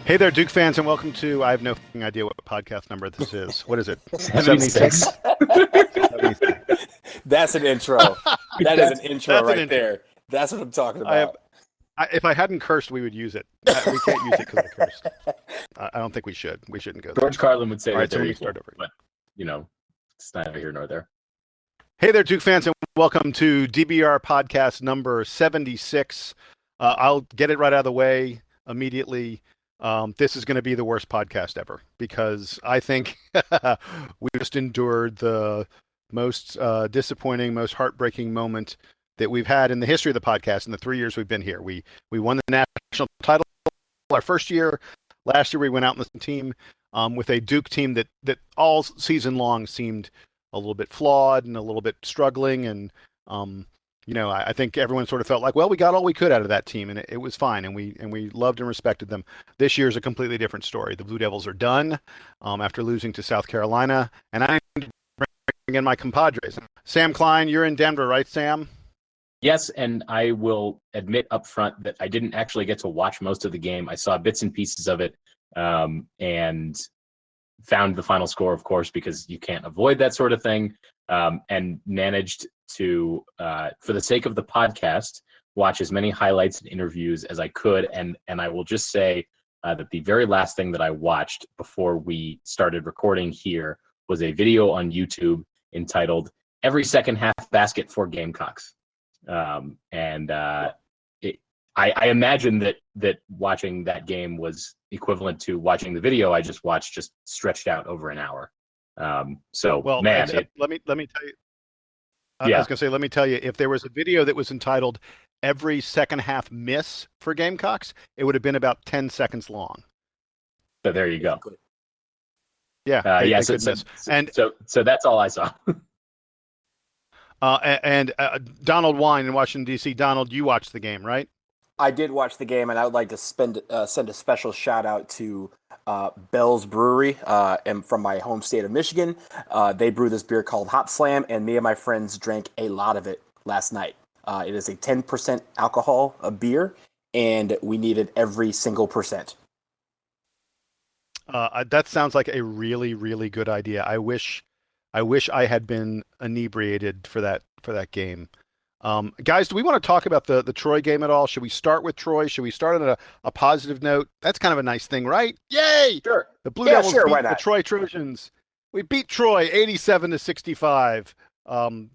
Hey there, Duke fans, and welcome to, I have no fucking idea what podcast number this is. What is it? 76. 76. That's an intro. That is an intro right there. That's what I'm talking about. If I hadn't cursed, we would use it. We can't use it because I cursed. I don't think we should. We shouldn't go there. George Carlin would say All right, that so they're we equal, start over. but, it's neither here nor there. Hey there, Duke fans, and welcome to DBR podcast number 76. I'll get it right out of the way immediately. This is going to be the worst podcast ever because I think we just endured the most disappointing, most heartbreaking moment that we've had in the history of the podcast in the 3 years we've been here. We won the national title our first year. Last year we went out in the team with a Duke team that all season long seemed a little bit flawed and a little bit struggling. And, I think everyone sort of felt like, well, we got all we could out of that team and it was fine. And we loved and respected them. This year's a completely different story. The Blue Devils are done after losing to South Carolina. And I bring in my compadres. Sam Klein, you're in Denver, right, Sam? Yes, and I will admit up front that I didn't actually get to watch most of the game. I saw bits and pieces of it and found the final score, of course, because you can't avoid that sort of thing, and managed to, for the sake of the podcast, watch as many highlights and interviews as I could. And I will just say that the very last thing that I watched before we started recording here was a video on YouTube entitled "Every Second Half Basket for Gamecocks." I imagine that watching that game was equivalent to watching the video I just watched, just stretched out over an hour. Let me tell you. I was going to say, let me tell you, if there was a video that was entitled "Every Second Half Miss for Gamecocks," it would have been about 10 seconds long. So there you go. Yeah. So that's all I saw. Donald Wine in Washington, D.C. Donald, you watched the game, right? I did watch the game, and I would like to send a special shout out to Bell's Brewery, and from my home state of Michigan. They brew this beer called Hop Slam, and me and my friends drank a lot of it last night. It is a 10% alcohol beer, and we needed every single percent. That sounds like a really, really good idea. I wish I had been inebriated for that game. Guys, do we want to talk about the Troy game at all? Should we start with Troy? Should we start on a positive note? That's kind of a nice thing, right? Yay! Sure. The Blue Devils beat the Troy Trojans. We beat Troy 87-65.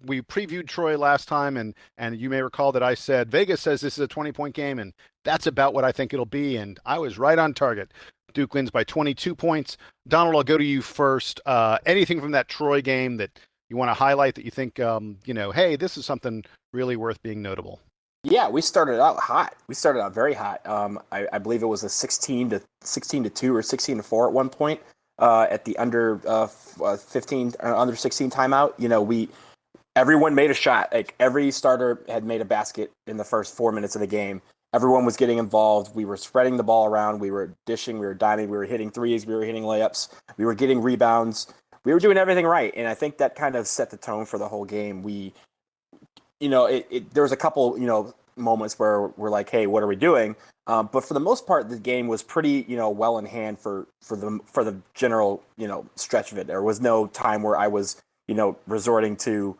We previewed Troy last time, and you may recall that I said Vegas says this is a 20-point game, and that's about what I think it'll be, and I was right on target. Duke wins by 22 points. Donald, I'll go to you first. Anything from that Troy game that you want to highlight that you think, hey, this is something really worth being notable? Yeah, we started out hot. We started out very hot. I believe it was a 16-2 or 16-4 at one point at the under 16 timeout. Everyone made a shot. Like every starter had made a basket in the first 4 minutes of the game. Everyone was getting involved. We were spreading the ball around. We were dishing. We were diving. We were hitting threes. We were hitting layups. We were getting rebounds. We were doing everything right, and I think that kind of set the tone for the whole game. There was a couple, moments where we're like, hey, what are we doing? But for the most part, the game was pretty, well in hand for the general, stretch of it. There was no time where I was, resorting to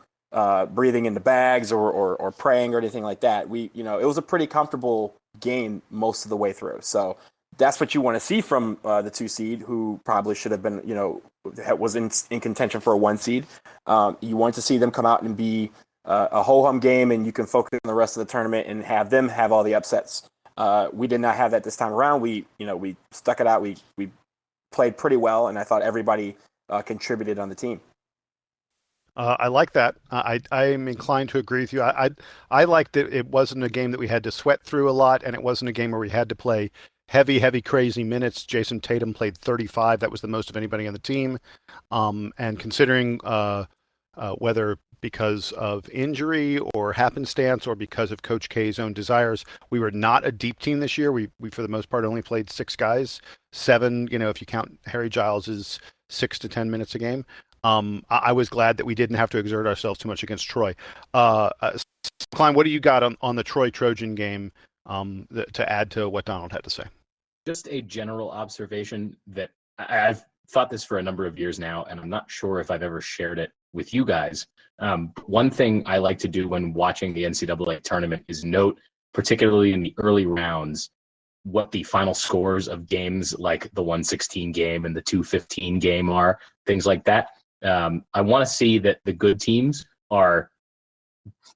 breathing into bags or praying or anything like that. It was a pretty comfortable game most of the way through. So that's what you want to see from the 2 seed, who probably should have been, was in contention for a 1 seed. You want to see them come out and be a ho-hum game, and you can focus on the rest of the tournament and have them have all the upsets. We did not have that this time around. We stuck it out. We played pretty well, and I thought everybody contributed on the team. I like that. I am inclined to agree with you. I liked that it wasn't a game that we had to sweat through a lot, and it wasn't a game where we had to play heavy, crazy minutes. Jason Tatum played 35. That was the most of anybody on the team. And considering whether because of injury or happenstance or because of Coach K's own desires, we were not a deep team this year. We for the most part only played 6 guys, 7, if you count Harry Giles's 6 to 10 minutes a game. I was glad that we didn't have to exert ourselves too much against Troy. Klein, what do you got on the Troy Trojan game to add to what Donald had to say? Just a general observation that I've thought this for a number of years now, and I'm not sure if I've ever shared it with you guys. One thing I like to do when watching the NCAA tournament is note, particularly in the early rounds, what the final scores of games like the 116 game and the 215 game are, things like that. I want to see that the good teams are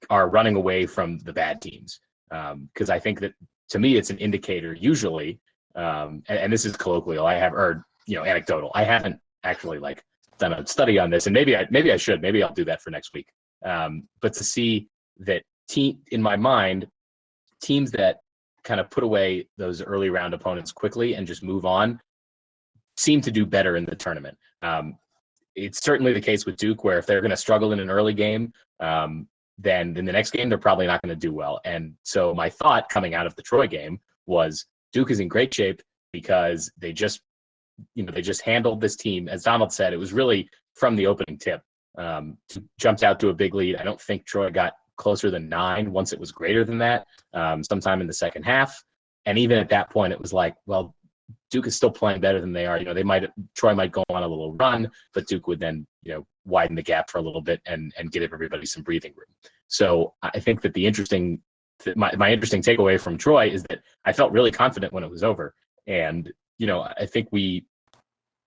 running away from the bad teams, because I think that, to me, it's an indicator usually, and this is colloquial. I have, or anecdotal. I haven't actually done a study on this, and maybe I should. Maybe I'll do that for next week. But to see that in my mind, teams that kind of put away those early round opponents quickly and just move on seem to do better in the tournament. It's certainly the case with Duke, where if they're going to struggle in an early game, then in the next game, they're probably not going to do well. And so my thought coming out of the Troy game was Duke is in great shape because they just handled this team. As Donald said, it was really from the opening tip. Jumped out to a big lead. I don't think Troy got closer than 9 once it was greater than that, sometime in the second half. And even at that point, it was like, well, Duke is still playing better than they are. Troy might go on a little run, but Duke would then, widen the gap for a little bit and give everybody some breathing room. So I think that my interesting takeaway from Troy is that I felt really confident when it was over. And, I think we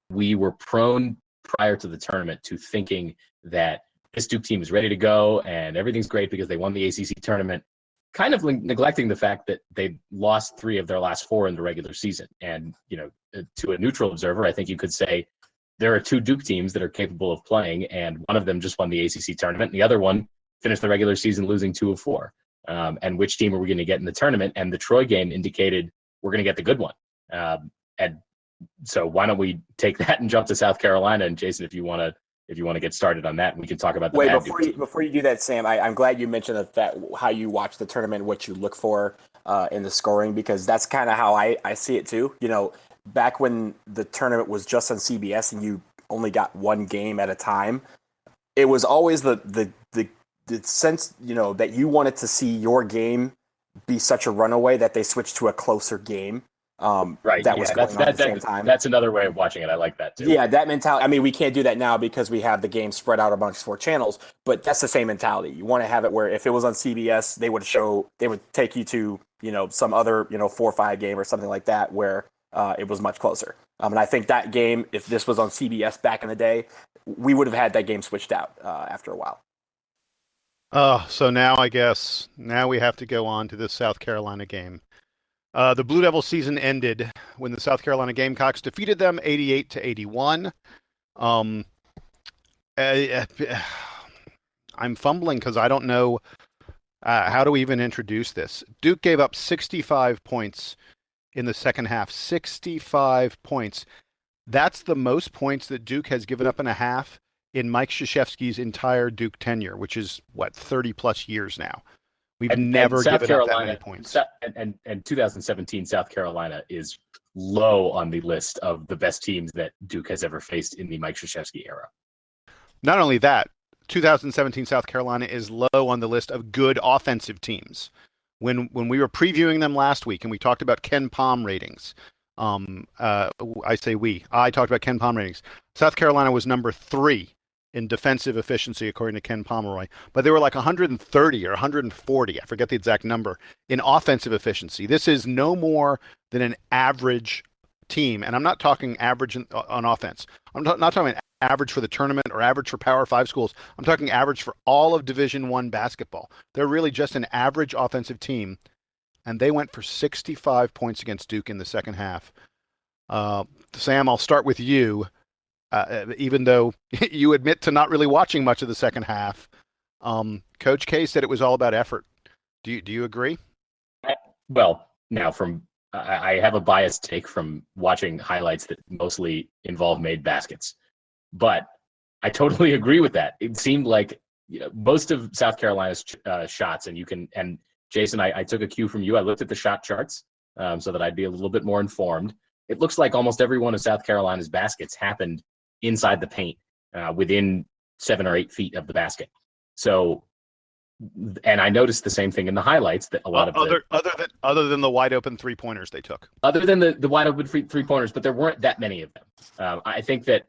were prone prior to the tournament to thinking that this Duke team is ready to go and everything's great because they won the ACC tournament, kind of neglecting the fact that they lost 3 of their last 4 in the regular season. And, to a neutral observer, I think you could say there are 2 Duke teams that are capable of playing, and one of them just won the ACC tournament, and the other one finished the regular season losing 2 of 4. And which team are we going to get in the tournament? And the Troy game indicated we're going to get the good one. And so why don't we take that and jump to South Carolina? And Jason, if you want to get started on that, we can talk about the bad Duke team. Before you do that, Sam, I'm glad you mentioned that how you watch the tournament, what you look for in the scoring, because that's kind of how I see it too. Back when the tournament was just on CBS and you only got one game at a time, it was always the sense, that you wanted to see your game be such a runaway that they switched to a closer game. Right. That was going on at the same time. That's another way of watching it. I like that too. Yeah, that mentality. I mean, we can't do that now because we have the game spread out amongst 4 channels, but that's the same mentality. You want to have it where if it was on CBS, they would take you to, some other, 4 or 5 game or something like that where it was much closer. And I think that game, if this was on CBS back in the day, we would have had that game switched out after a while. So now we have to go on to this South Carolina game. The Blue Devils season ended when the South Carolina Gamecocks defeated them 88-81. I'm fumbling because I don't know how to even introduce this. Duke gave up 65 points in the second half. 65 points. That's the most points that Duke has given up in a half in Mike Krzyzewski's entire Duke tenure, which is, 30-plus years now. We've never given up that many points. And 2017 South Carolina is low on the list of the best teams that Duke has ever faced in the Mike Krzyzewski era. Not only that, 2017 South Carolina is low on the list of good offensive teams. When we were previewing them last week and we talked about Ken Pom ratings, I talked about Ken Pom ratings. South Carolina was number 3 in defensive efficiency, according to Ken Pomeroy, but they were like 130 or 140, I forget the exact number, in offensive efficiency. This is no more than an average team, and I'm not talking average on offense. I'm not talking average for the tournament or average for Power 5 schools. I'm talking average for all of Division I basketball. They're really just an average offensive team, and they went for 65 points against Duke in the second half. Sam, I'll start with you. Even though you admit to not really watching much of the second half, Coach K said it was all about effort. Do you agree? Well, now I have a biased take from watching highlights that mostly involve made baskets, but I totally agree with that. It seemed like most of South Carolina's shots, and Jason, I took a cue from you. I looked at the shot charts so that I'd be a little bit more informed. It looks like almost every one of South Carolina's baskets happened inside the paint, within 7 or 8 feet of the basket. So and I noticed the same thing in the highlights that a lot of other than the wide open 3-pointers they took. Other than the wide open 3-pointers, but there weren't that many of them. I think that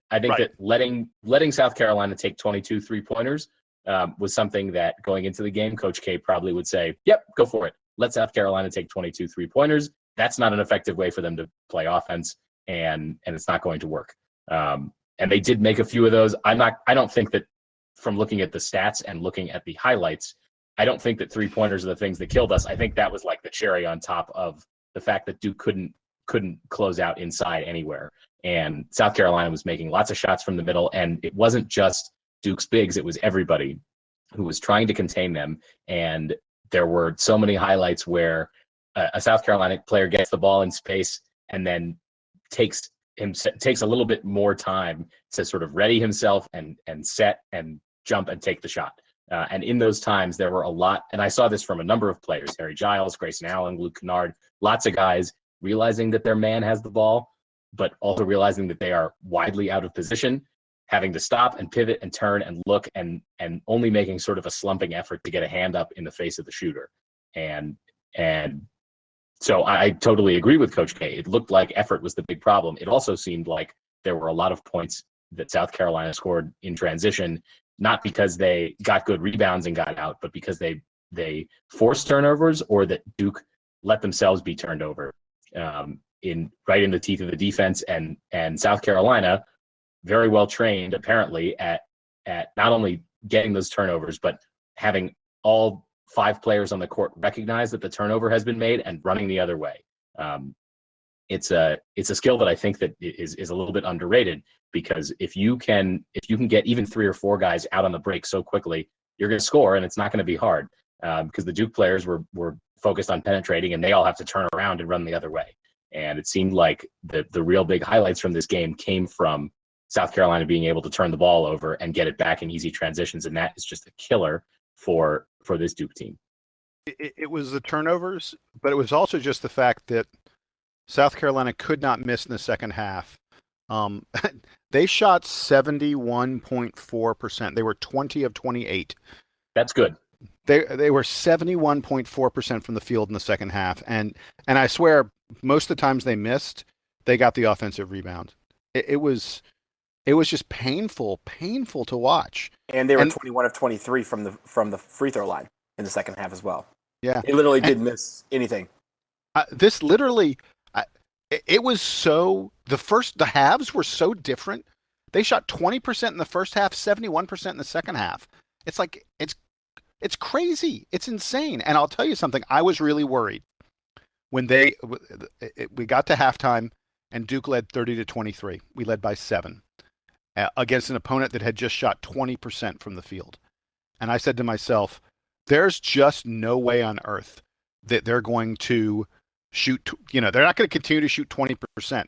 letting South Carolina take 22 3-pointers was something that going into the game, Coach K probably would say, "Yep, go for it. Let South Carolina take 22 3-pointers. That's not an effective way for them to play offense, and it's not going to work." And they did make a few of those. I don't think that from looking at the stats and looking at the highlights, I don't think that 3-pointers are the things that killed us. I think that was like the cherry on top of the fact that Duke couldn't close out inside anywhere. And South Carolina was making lots of shots from the middle, and it wasn't just Duke's bigs, it was everybody who was trying to contain them. And there were so many highlights where a South Carolina player gets the ball in space and then takes a little bit more time to sort of ready himself and set and jump and take the shot. And in those times, there were a lot, and I saw this from a number of players, Harry Giles, Grayson Allen, Luke Kennard, lots of guys realizing that their man has the ball, but also realizing that they are widely out of position, having to stop and pivot and turn and look and only making sort of a slumping effort to get a hand up in the face of the shooter. And so I totally agree with Coach K. It looked like effort was the big problem. It also seemed like there were a lot of points that South Carolina scored in transition, not because they got good rebounds and got out, but because they forced turnovers or that Duke let themselves be turned over in the teeth of the defense. And South Carolina, very well trained apparently at not only getting those turnovers, but having all 5 players on the court recognize that the turnover has been made and running the other way. It's a skill that I think that is a little bit underrated, because if you can get even 3 or 4 guys out on the break so quickly, you're going to score, and it's not going to be hard because the Duke players were focused on penetrating, and they all have to turn around and run the other way. And it seemed like the real big highlights from this game came from South Carolina being able to turn the ball over and get it back in easy transitions, and that is just a killer for this Duke team. It was the turnovers, but it was also just the fact that South Carolina could not miss in the second half. They shot 71.4%. They were 20 of 28. That's good. They were 71.4% from the field in the second half, and I swear most of the times they missed, they got the offensive rebound. It was just painful to watch. And they were 21 of 23 from the free throw line in the second half as well. Yeah, they literally didn't miss anything. It was so the halves were so different. They shot 20% in the first half, 71% in the second half. It's like it's crazy. It's insane. And I'll tell you something. I was really worried when we got to halftime and Duke led 30-23. We led by 7 against an opponent that had just shot 20% from the field. And I said to myself, there's just no way on earth that they're going to shoot, they're not going to continue to shoot 20%.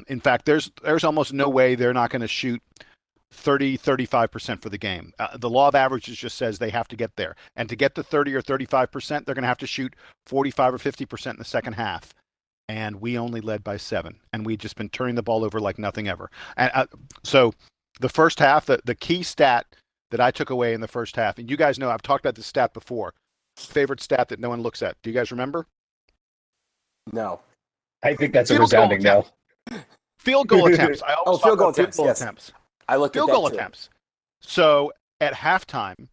In fact, there's almost no way they're not going to shoot 30-35% for the game. The law of averages just says they have to get there. And to get to 30 or 35%, they're going to have to shoot 45 or 50% in the second half. And we only led by 7. And we'd just been turning the ball over like nothing ever. And so the first half, the key stat that I took away in the first half, and you guys know I've talked about this stat before, favorite stat that no one looks at. Do you guys remember? No. I think that's a resounding no. Field goal attempts. I always field goal attempts. Attempts. I looked field at goal that attempts. So at halftime,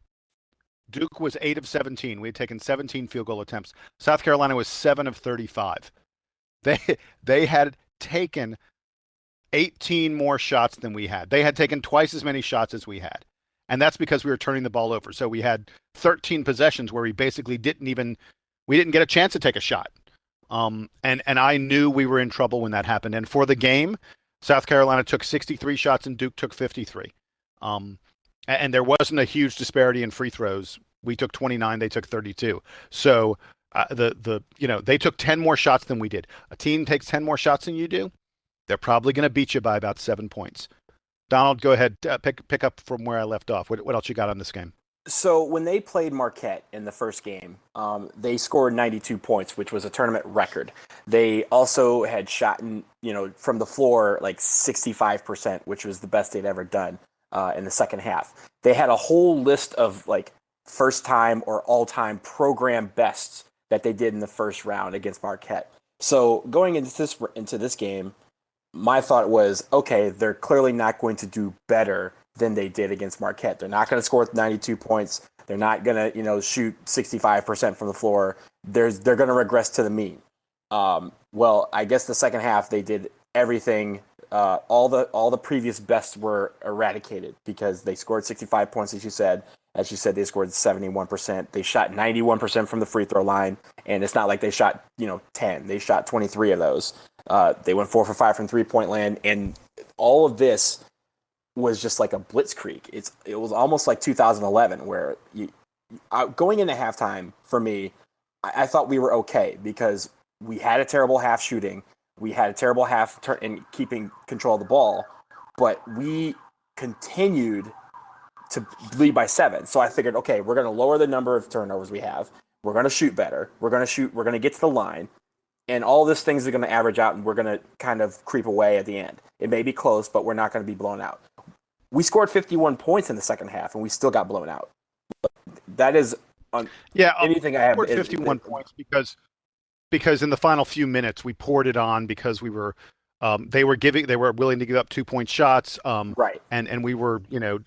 Duke was 8 of 17. We had taken 17 field goal attempts. South Carolina was 7 of 35. They had taken 18 more shots than we had. They had taken twice as many shots as we had. And that's because we were turning the ball over. So we had 13 possessions where we basically didn't get a chance to take a shot. And I knew we were in trouble when that happened. And for the game, South Carolina took 63 shots and Duke took 53. And there wasn't a huge disparity in free throws. We took 29, they took 32. So they took 10 more shots than we did. A team takes 10 more shots than you do, they're probably going to beat you by about 7 points. Donald, go ahead, pick up from where I left off. What else you got on this game? So when they played Marquette in the first game, they scored 92 points, which was a tournament record. They also had shot from the floor like 65%, which was the best they'd ever done in the second half. They had a whole list of like first time or all time program bests that they did in the first round against Marquette. So going into this game, my thought was, okay, they're clearly not going to do better than they did against Marquette. They're not going to score 92 points. They're not going to, shoot 65% from the floor. They're going to regress to the mean. Well, I guess the second half they did everything. All the previous bests were eradicated because they scored 65 points, as you said. As you said, they scored 71%. They shot 91% from the free throw line, and it's not like they shot 10. They shot 23 of those. They went 4 for 5 from 3-point land, and all of this was just like a blitzkrieg. It was almost like 2011, where going into halftime for me, I thought we were okay because we had a terrible half shooting, we had a terrible half in keeping control of the ball, but we continued to lead by 7. So I figured, okay, we're going to lower the number of turnovers we have. We're going to shoot better. We're going to get to the line. And all these things are going to average out, and we're going to kind of creep away at the end. It may be close, but we're not going to be blown out. We scored 51 points in the second half, and we still got blown out. That is anything I have. We scored 51 points because in the final few minutes we poured it on because we were they were willing to give up 2-point shots, right, and we were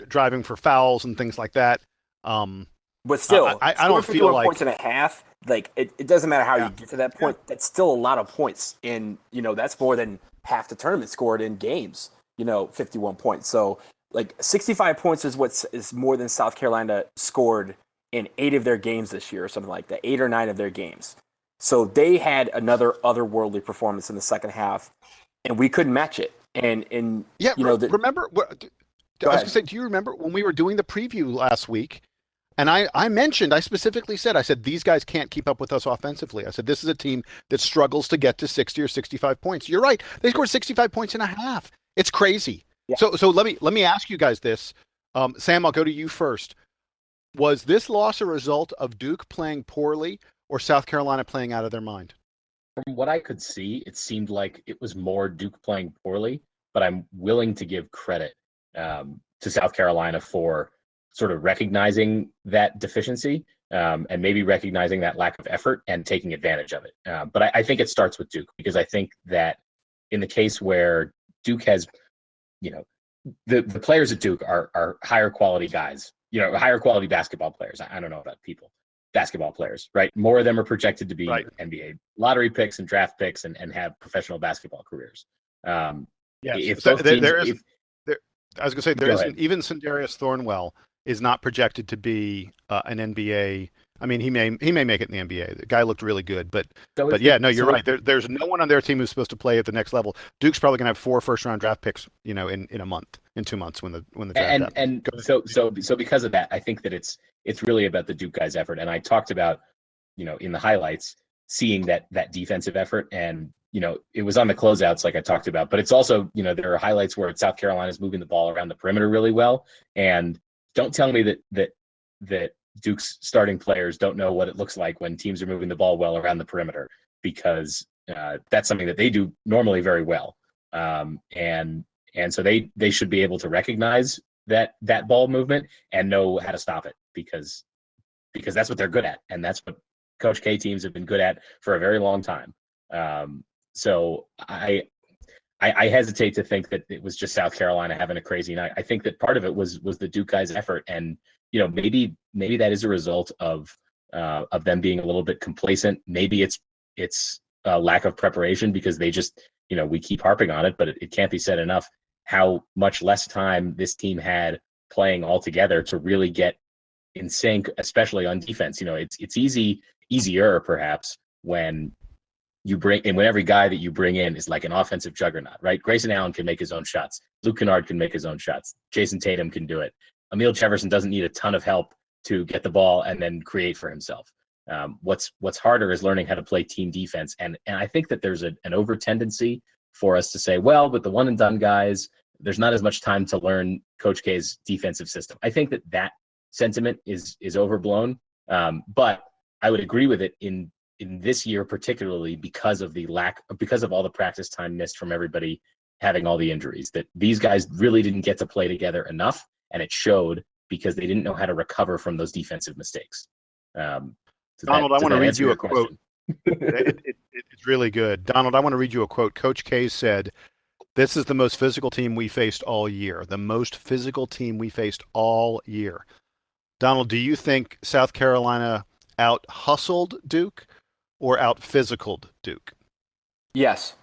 driving for fouls and things like that. But still, I don't feel like points and a half. Like it doesn't matter how you get to that point. That's still a lot of points, and that's more than half the tournament scored in games. 51 points. So like 65 points is more than South Carolina scored in 8 of their games this year, or something like that. 8 or 9 of their games. So they had another otherworldly performance in the second half, and we couldn't match it. And remember what I was going to say? Do you remember when we were doing the preview last week? And I specifically said, these guys can't keep up with us offensively. I said, this is a team that struggles to get to 60 or 65 points. You're right. They scored 65 points and a half. It's crazy. Yeah. So let me ask you guys this. Sam, I'll go to you first. Was this loss a result of Duke playing poorly or South Carolina playing out of their mind? From what I could see, it seemed like it was more Duke playing poorly, but I'm willing to give credit to South Carolina for sort of recognizing that deficiency and maybe recognizing that lack of effort and taking advantage of it. But I think it starts with Duke, because I think that in the case where Duke has, the players at Duke are higher quality guys, higher quality basketball players. I don't know about people, basketball players, right? More of them are projected to be NBA lottery picks and draft picks and have professional basketball careers. I was going to say, there isn't even Sindarius Thornwell is not projected to be an NBA. I mean, he may make it in the NBA. The guy looked really good, but you're right. There's no one on their team who's supposed to play at the next level. Duke's probably going to have 4 first-round draft picks, in a month, in 2 months when the draft happens. So because of that, I think that it's really about the Duke guys' effort. And I talked about, in the highlights, seeing that defensive effort, and it was on the closeouts like I talked about. But it's also, there are highlights where South Carolina's moving the ball around the perimeter really well. And don't tell me that Duke's starting players don't know what it looks like when teams are moving the ball well around the perimeter, because that's something that they do normally very well. And so they should be able to recognize that ball movement and know how to stop it, because that's what they're good at, and that's what Coach K teams have been good at for a very long time. So I hesitate to think that it was just South Carolina having a crazy night. I think that part of it was the Duke guys' effort, and maybe that is a result of them being a little bit complacent. Maybe it's a lack of preparation, because they just we keep harping on it, but it can't be said enough how much less time this team had playing all together to really get in sync, especially on defense. It's easier perhaps when when every guy that you bring in is like an offensive juggernaut, right? Grayson Allen can make his own shots. Luke Kennard can make his own shots. Jason Tatum can do it. Emil Jefferson doesn't need a ton of help to get the ball and then create for himself. What's harder is learning how to play team defense. And I think that there's an over tendency for us to say, well, with the one and done guys, there's not as much time to learn Coach K's defensive system. I think that sentiment is overblown. But I would agree with it in this year, particularly because of all the practice time missed from everybody having all the injuries, that these guys really didn't get to play together enough. And it showed, because they didn't know how to recover from those defensive mistakes. Donald, I want to read you a quote. Question? It's really good. Donald, I want to read you a quote. Coach K said, "This is the most physical team we faced all year. The most physical team we faced all year." Donald, do you think South Carolina out-hustled Duke or out-physicaled Duke? Yes,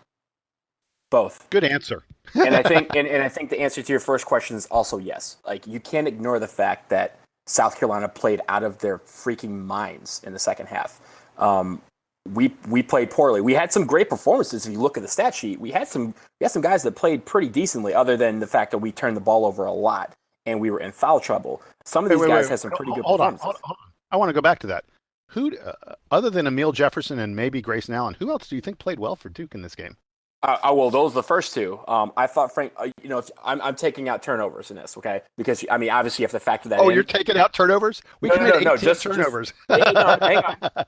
both. Good answer. And I think and I think the answer to your first question is also yes. Like, you can't ignore the fact that South Carolina played out of their freaking minds in the second half. We played poorly. We had some great performances. If you look at the stat sheet, we had some guys that played pretty decently, other than the fact that we turned the ball over a lot and we were in foul trouble. Some of these guys had some pretty good performances. Hold on. I want to go back to that. Who, other than Emil Jefferson and maybe Grayson Allen, who else do you think played well for Duke in this game? Well, those are the first two. I thought Frank. I'm taking out turnovers in this, okay? Because obviously you have to factor that in. Oh, you're taking out turnovers? We committed 18 turnovers. Hang on.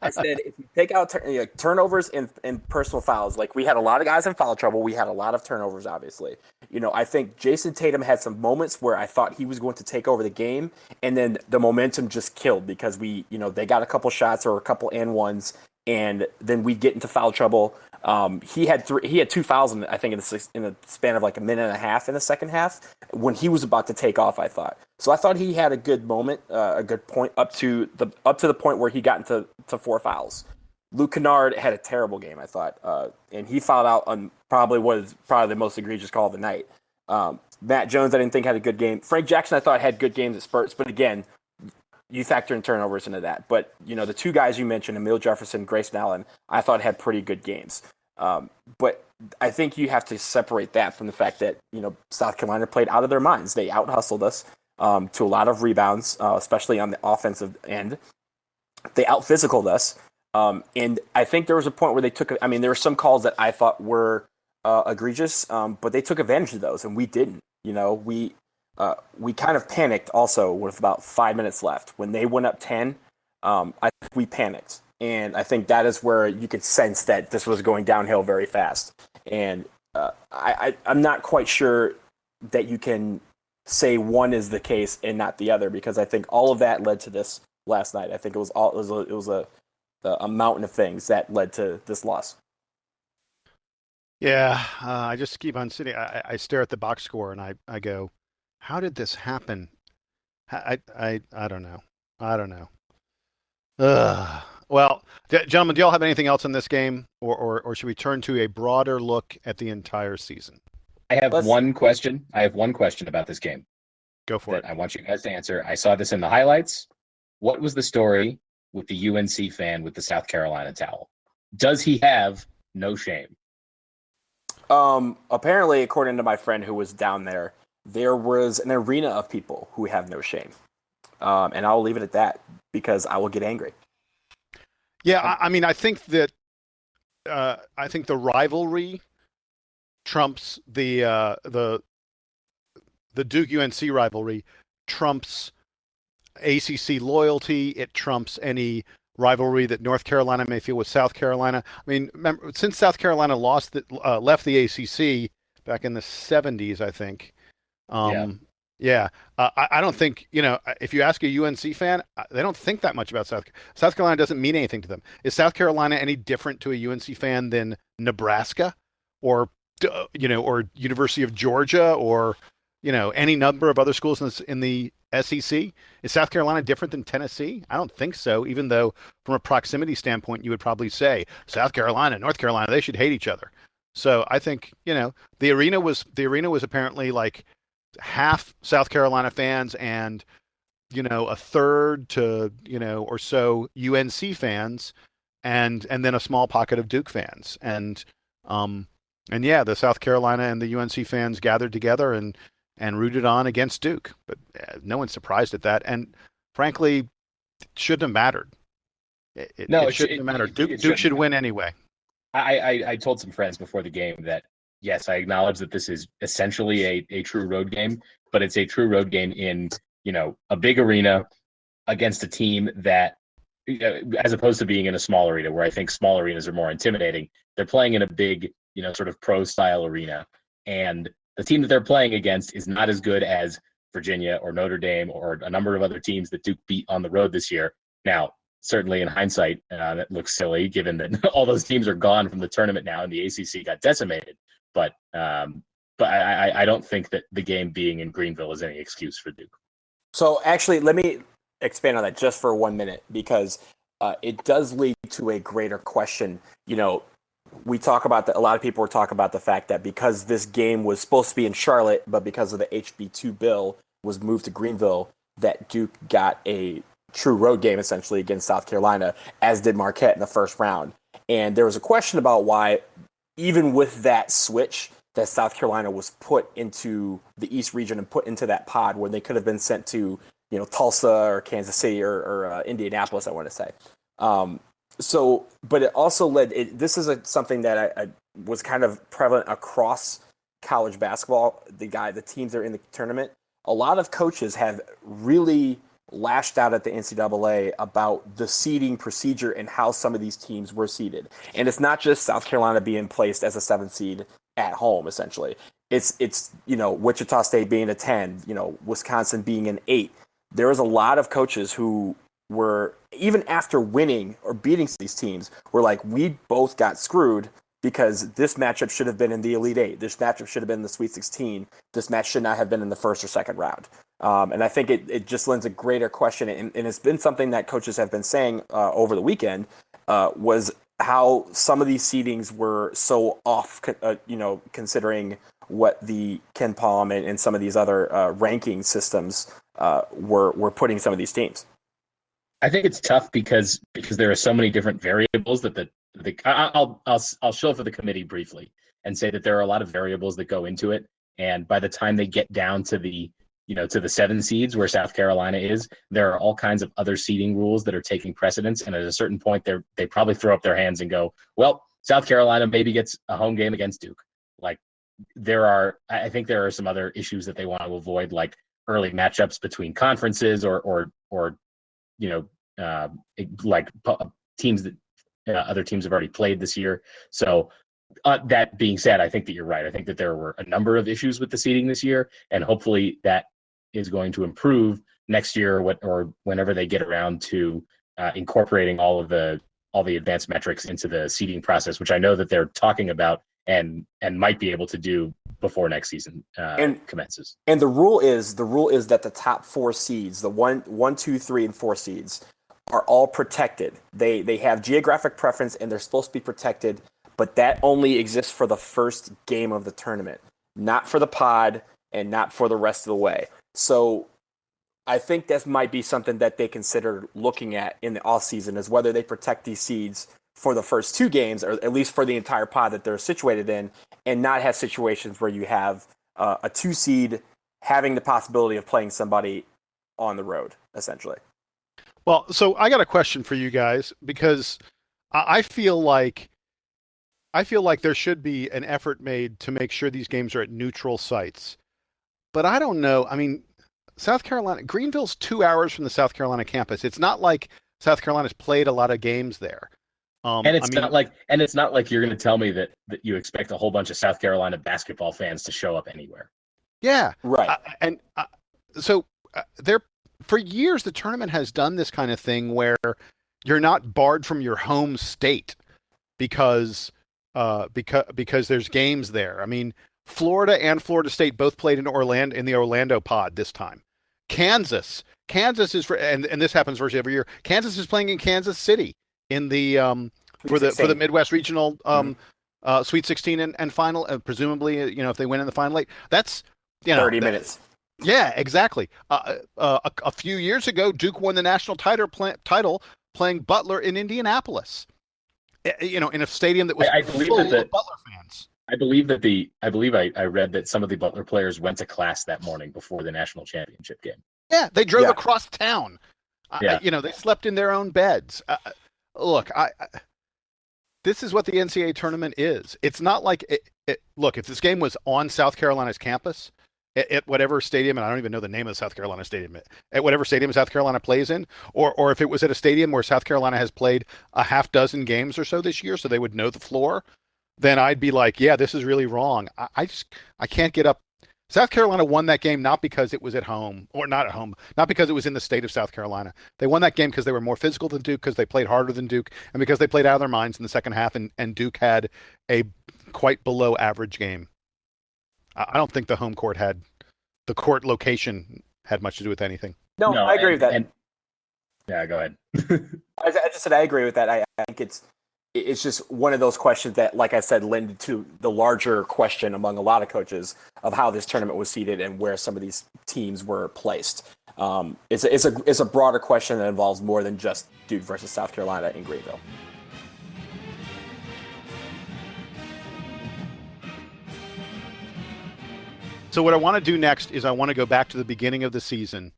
I said if you take out turnovers and personal fouls, like, we had a lot of guys in foul trouble. We had a lot of turnovers, obviously. I think Jason Tatum had some moments where I thought he was going to take over the game, and then the momentum just killed because they got a couple shots or a couple and ones, and then we get into foul trouble. He had 2 fouls in the span of like a minute and a half in the second half when he was about to take off, I thought. So I thought he had a good moment, a good point up to the point where he got into 4 fouls. Luke Kennard had a terrible game, I thought, and he fouled out on probably the most egregious call of the night. Matt Jones, I didn't think had a good game. Frank Jackson, I thought had good games at spurts, but again, you factor in turnovers into that. But, the 2 guys you mentioned, Emil Jefferson, Grayson Allen, I thought had pretty good games. But I think you have to separate that from the fact that, South Carolina played out of their minds. They out-hustled us to a lot of rebounds, especially on the offensive end. They out-physicaled us. And I think there was a point where there were some calls that I thought were egregious, but they took advantage of those, and we didn't. We kind of panicked also with about 5 minutes left. When they went up 10, I think we panicked. And I think that is where you could sense that this was going downhill very fast. And I'm not quite sure that you can say one is the case and not the other, because I think all of that led to this last night. I think it was a mountain of things that led to this loss. Yeah, I just keep on sitting. I stare at the box score and I go, how did this happen? I don't know. I don't know. Well, gentlemen, do y'all have anything else in this game, or should we turn to a broader look at the entire season? I have one question. About this game. Go for it. I want you guys to answer. I saw this in the highlights. What was the story with the UNC fan with the South Carolina towel? Does he have no shame? Apparently, according to my friend who was down there was an arena of people who have no shame. And I'll leave it at that because I will get angry. Yeah, I think that the rivalry trumps the Duke UNC rivalry trumps ACC loyalty. It trumps any rivalry that North Carolina may feel with South Carolina. Remember, since South Carolina left the ACC back in the 70s, I think. I don't think, if you ask a UNC fan, they don't think that much about South Carolina. Doesn't mean anything to them. Is South Carolina any different to a UNC fan than Nebraska or University of Georgia or, any number of other schools in the SEC? Is South Carolina different than Tennessee? I don't think so, even though from a proximity standpoint, you would probably say South Carolina, North Carolina, they should hate each other. So I think, the arena was apparently like half South Carolina fans and, a third to, or so UNC fans and then a small pocket of Duke fans. And the South Carolina and the UNC fans gathered together and rooted on against Duke, but no one's surprised at that. And frankly, it shouldn't have mattered. It shouldn't have mattered. Duke should win anyway. I told some friends before the game that, yes, I acknowledge that this is essentially a true road game, but it's a true road game in, a big arena against a team that, as opposed to being in a small arena where I think small arenas are more intimidating, they're playing in a big, sort of pro style arena. And the team that they're playing against is not as good as Virginia or Notre Dame or a number of other teams that Duke beat on the road this year. Now, certainly in hindsight, that looks silly given that all those teams are gone from the tournament now and the ACC got decimated. But I don't think that the game being in Greenville is any excuse for Duke. So actually, let me expand on that just for 1 minute, because it does lead to a greater question. You know, we talk about a lot of people were talking about the fact that because this game was supposed to be in Charlotte, but because of the HB2 bill was moved to Greenville, that Duke got a true road game essentially against South Carolina, as did Marquette in the first round. And there was a question about why, even with that switch, that South Carolina was put into the East region and put into that pod when they could have been sent to, you know, Tulsa or Kansas City or Indianapolis, I want to say. But it also led. This is something that I was kind of prevalent across college basketball. The teams that are in the tournament, a lot of coaches have really lashed out at the NCAA about the seeding procedure and how some of these teams were seeded. And it's not just South Carolina being placed as a 7th seed at home, essentially. It's you know, Wichita State being a 10, you know, Wisconsin being an 8. There was a lot of coaches who were, even after winning or beating these teams, were like, we both got screwed because this matchup should have been in the Elite 8. This matchup should have been in the Sweet 16. This match should not have been in the first or second round. And I think it just lends a greater question. And it's been something that coaches have been saying over the weekend, was how some of these seedings were so off, you know, considering what the Ken Palm and some of these other ranking systems were putting some of these teams. I think it's tough because there are so many different variables that I'll show for the committee briefly and say that there are a lot of variables that go into it. And by the time they get down to the 7 seeds where South Carolina is, there are all kinds of other seeding rules that are taking precedence. And at a certain point, they probably throw up their hands and go, well, South Carolina maybe gets a home game against Duke. Like I think there are some other issues that they want to avoid, like early matchups between conferences or you know, like teams that other teams have already played this year. So that being said, I think that you're right. I think that there were a number of issues with the seeding this year, and hopefully that is going to improve next year or whenever they get around to incorporating all the advanced metrics into the seeding process, which I know that they're talking about and might be able to do before next season commences. And the rule is that the top 4 seeds, the 1, 2, 3, and 4 seeds, are all protected. They have geographic preference and they're supposed to be protected, but that only exists for the first game of the tournament, not for the pod and not for the rest of the way. So I think that might be something that they consider looking at in the off season, is whether they protect these seeds for the first 2 games, or at least for the entire pod that they're situated in, and not have situations where you have a 2 seed having the possibility of playing somebody on the road, essentially. Well, so I got a question for you guys, because I feel like there should be an effort made to make sure these games are at neutral sites. But I don't know. I mean, South Carolina, Greenville's 2 hours from the South Carolina campus. It's not like South Carolina's played a lot of games there. And it's not like you're going to tell me that you expect a whole bunch of South Carolina basketball fans to show up anywhere. Yeah, right. So for years, the tournament has done this kind of thing where you're not barred from your home state because there's games there. I mean, Florida and Florida State both played in the Orlando pod this time. Kansas is and this happens virtually every year. Kansas is playing in Kansas City in the for the Midwest Regional Sweet 16 and final, presumably, you know, if they win in the final 8. That's 30 minutes. Yeah, exactly. A few years ago, Duke won the national title playing Butler in Indianapolis. You know, in a stadium that was full of Butler fans. I believe I read that some of the Butler players went to class that morning before the national championship game. Yeah, they drove across town. Yeah. You know, they slept in their own beds. Look, this is what the NCAA tournament is. It's not like look, if this game was on South Carolina's campus, at whatever stadium, and I don't even know the name of the South Carolina stadium, at whatever stadium South Carolina plays in, or if it was at a stadium where South Carolina has played a half dozen games or so this year, so they would know the floor, then I'd be like, yeah, this is really wrong. I can't get up. South Carolina won that game not because it was at home, or not at home, not because it was in the state of South Carolina. They won that game because they were more physical than Duke, because they played harder than Duke, and because they played out of their minds in the second half, and Duke had a quite below average game. I don't think the court location had much to do with anything. No, I agree with that. Yeah, go ahead. I just said I agree with that. I think it's just one of those questions that, like I said, lended to the larger question among a lot of coaches of how this tournament was seeded and where some of these teams were placed. It's a broader question that involves more than just Duke versus South Carolina in Greenville. So what I want to do next is I want to go back to the beginning of the season,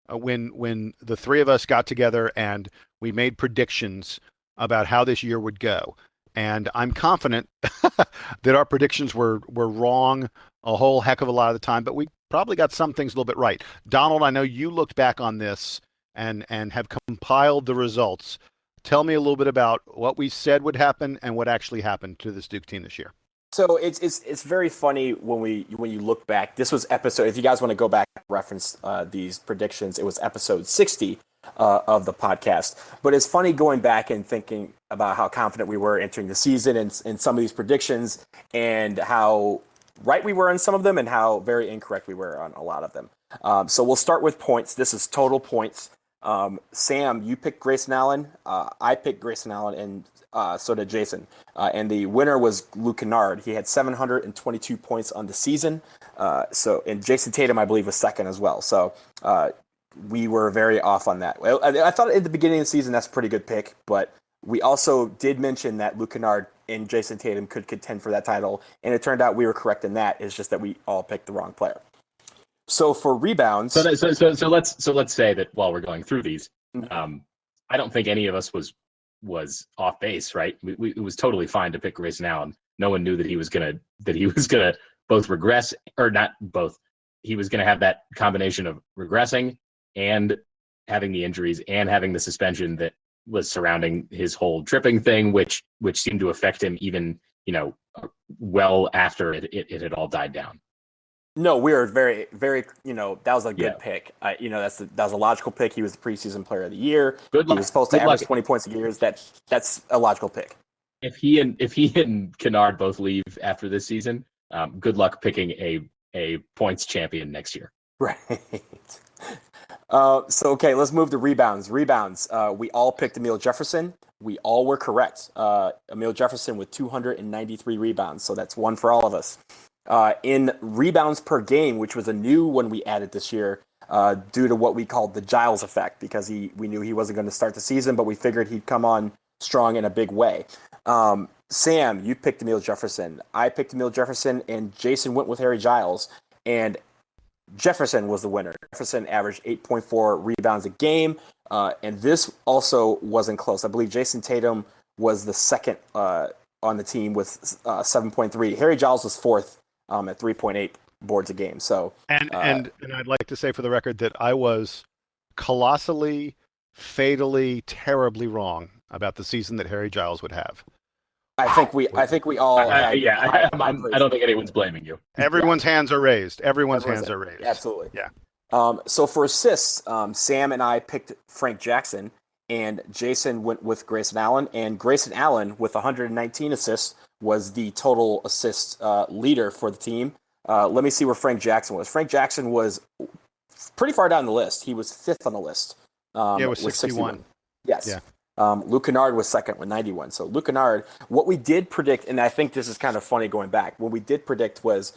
when the three of us got together and we made predictions about how this year would go. And I'm confident that our predictions were wrong a whole heck of a lot of the time, but we probably got some things a little bit right. Donald, I know you looked back on this and have compiled the results. Tell me a little bit about what we said would happen and what actually happened to this Duke team this year. So it's very funny when you look back. This was episode. If you guys want to go back and reference these predictions, it was episode 60 of the podcast. But it's funny going back and thinking about how confident we were entering the season and some of these predictions, and how right we were on some of them and how very incorrect we were on a lot of them. So we'll start with points. This is total points. Sam, you picked Grayson Allen. I picked Grayson Allen, and so did Jason. And the winner was Luke Kennard. He had 722 points on the season. And Jason Tatum, I believe, was second as well. So we were very off on that. Well, I thought at the beginning of the season that's a pretty good pick, but we also did mention that Luke Kennard and Jason Tatum could contend for that title, and it turned out we were correct in that. It's just that we all picked the wrong player. So for rebounds, so let's say that while we're going through these, I don't think any of us was off base, right? It was totally fine to pick Grayson Allen. No one knew that he was gonna both regress, or not both. He was gonna have that combination of regressing and having the injuries and having the suspension that was surrounding his whole tripping thing, which seemed to affect him even, well after it had all died down. No, we were very, very, that was a good pick. That was a logical pick. He was the preseason player of the year. Good luck. He was supposed to average 20 points a year. That's a logical pick. If he and Kennard both leave after this season, good luck picking a points champion next year. Right. Okay, let's move to rebounds. We all picked Emil Jefferson. We all were correct. Emil Jefferson with 293 rebounds. So that's one for all of us. In rebounds per game, which was a new one we added this year, due to what we called the Giles effect, because we knew he wasn't going to start the season, but we figured he'd come on strong in a big way. Sam, you picked Emil Jefferson. I picked Emil Jefferson, and Jason went with Harry Giles, and Jefferson was the winner. Jefferson averaged 8.4 rebounds a game, and this also wasn't close. I believe Jason Tatum was the second on the team with 7.3. Harry Giles was fourth at 3.8 boards a game. So and I'd like to say for the record that I was colossally, fatally, terribly wrong about the season that Harry Giles would have. I think we all. I don't think anyone's blaming you. Everyone's hands are raised. Everyone's hands are raised. Absolutely. Yeah. So for assists, Sam and I picked Frank Jackson, and Jason went with Grayson Allen. And Grayson Allen, with 119 assists, was the total assist leader for the team. Let me see where Frank Jackson was. Frank Jackson was pretty far down the list. He was fifth on the list. It was 61. Yes. Yeah. Luke Kennard was second with 91. So Luke Kennard, what we did predict, and I think this is kind of funny going back, what we did predict was,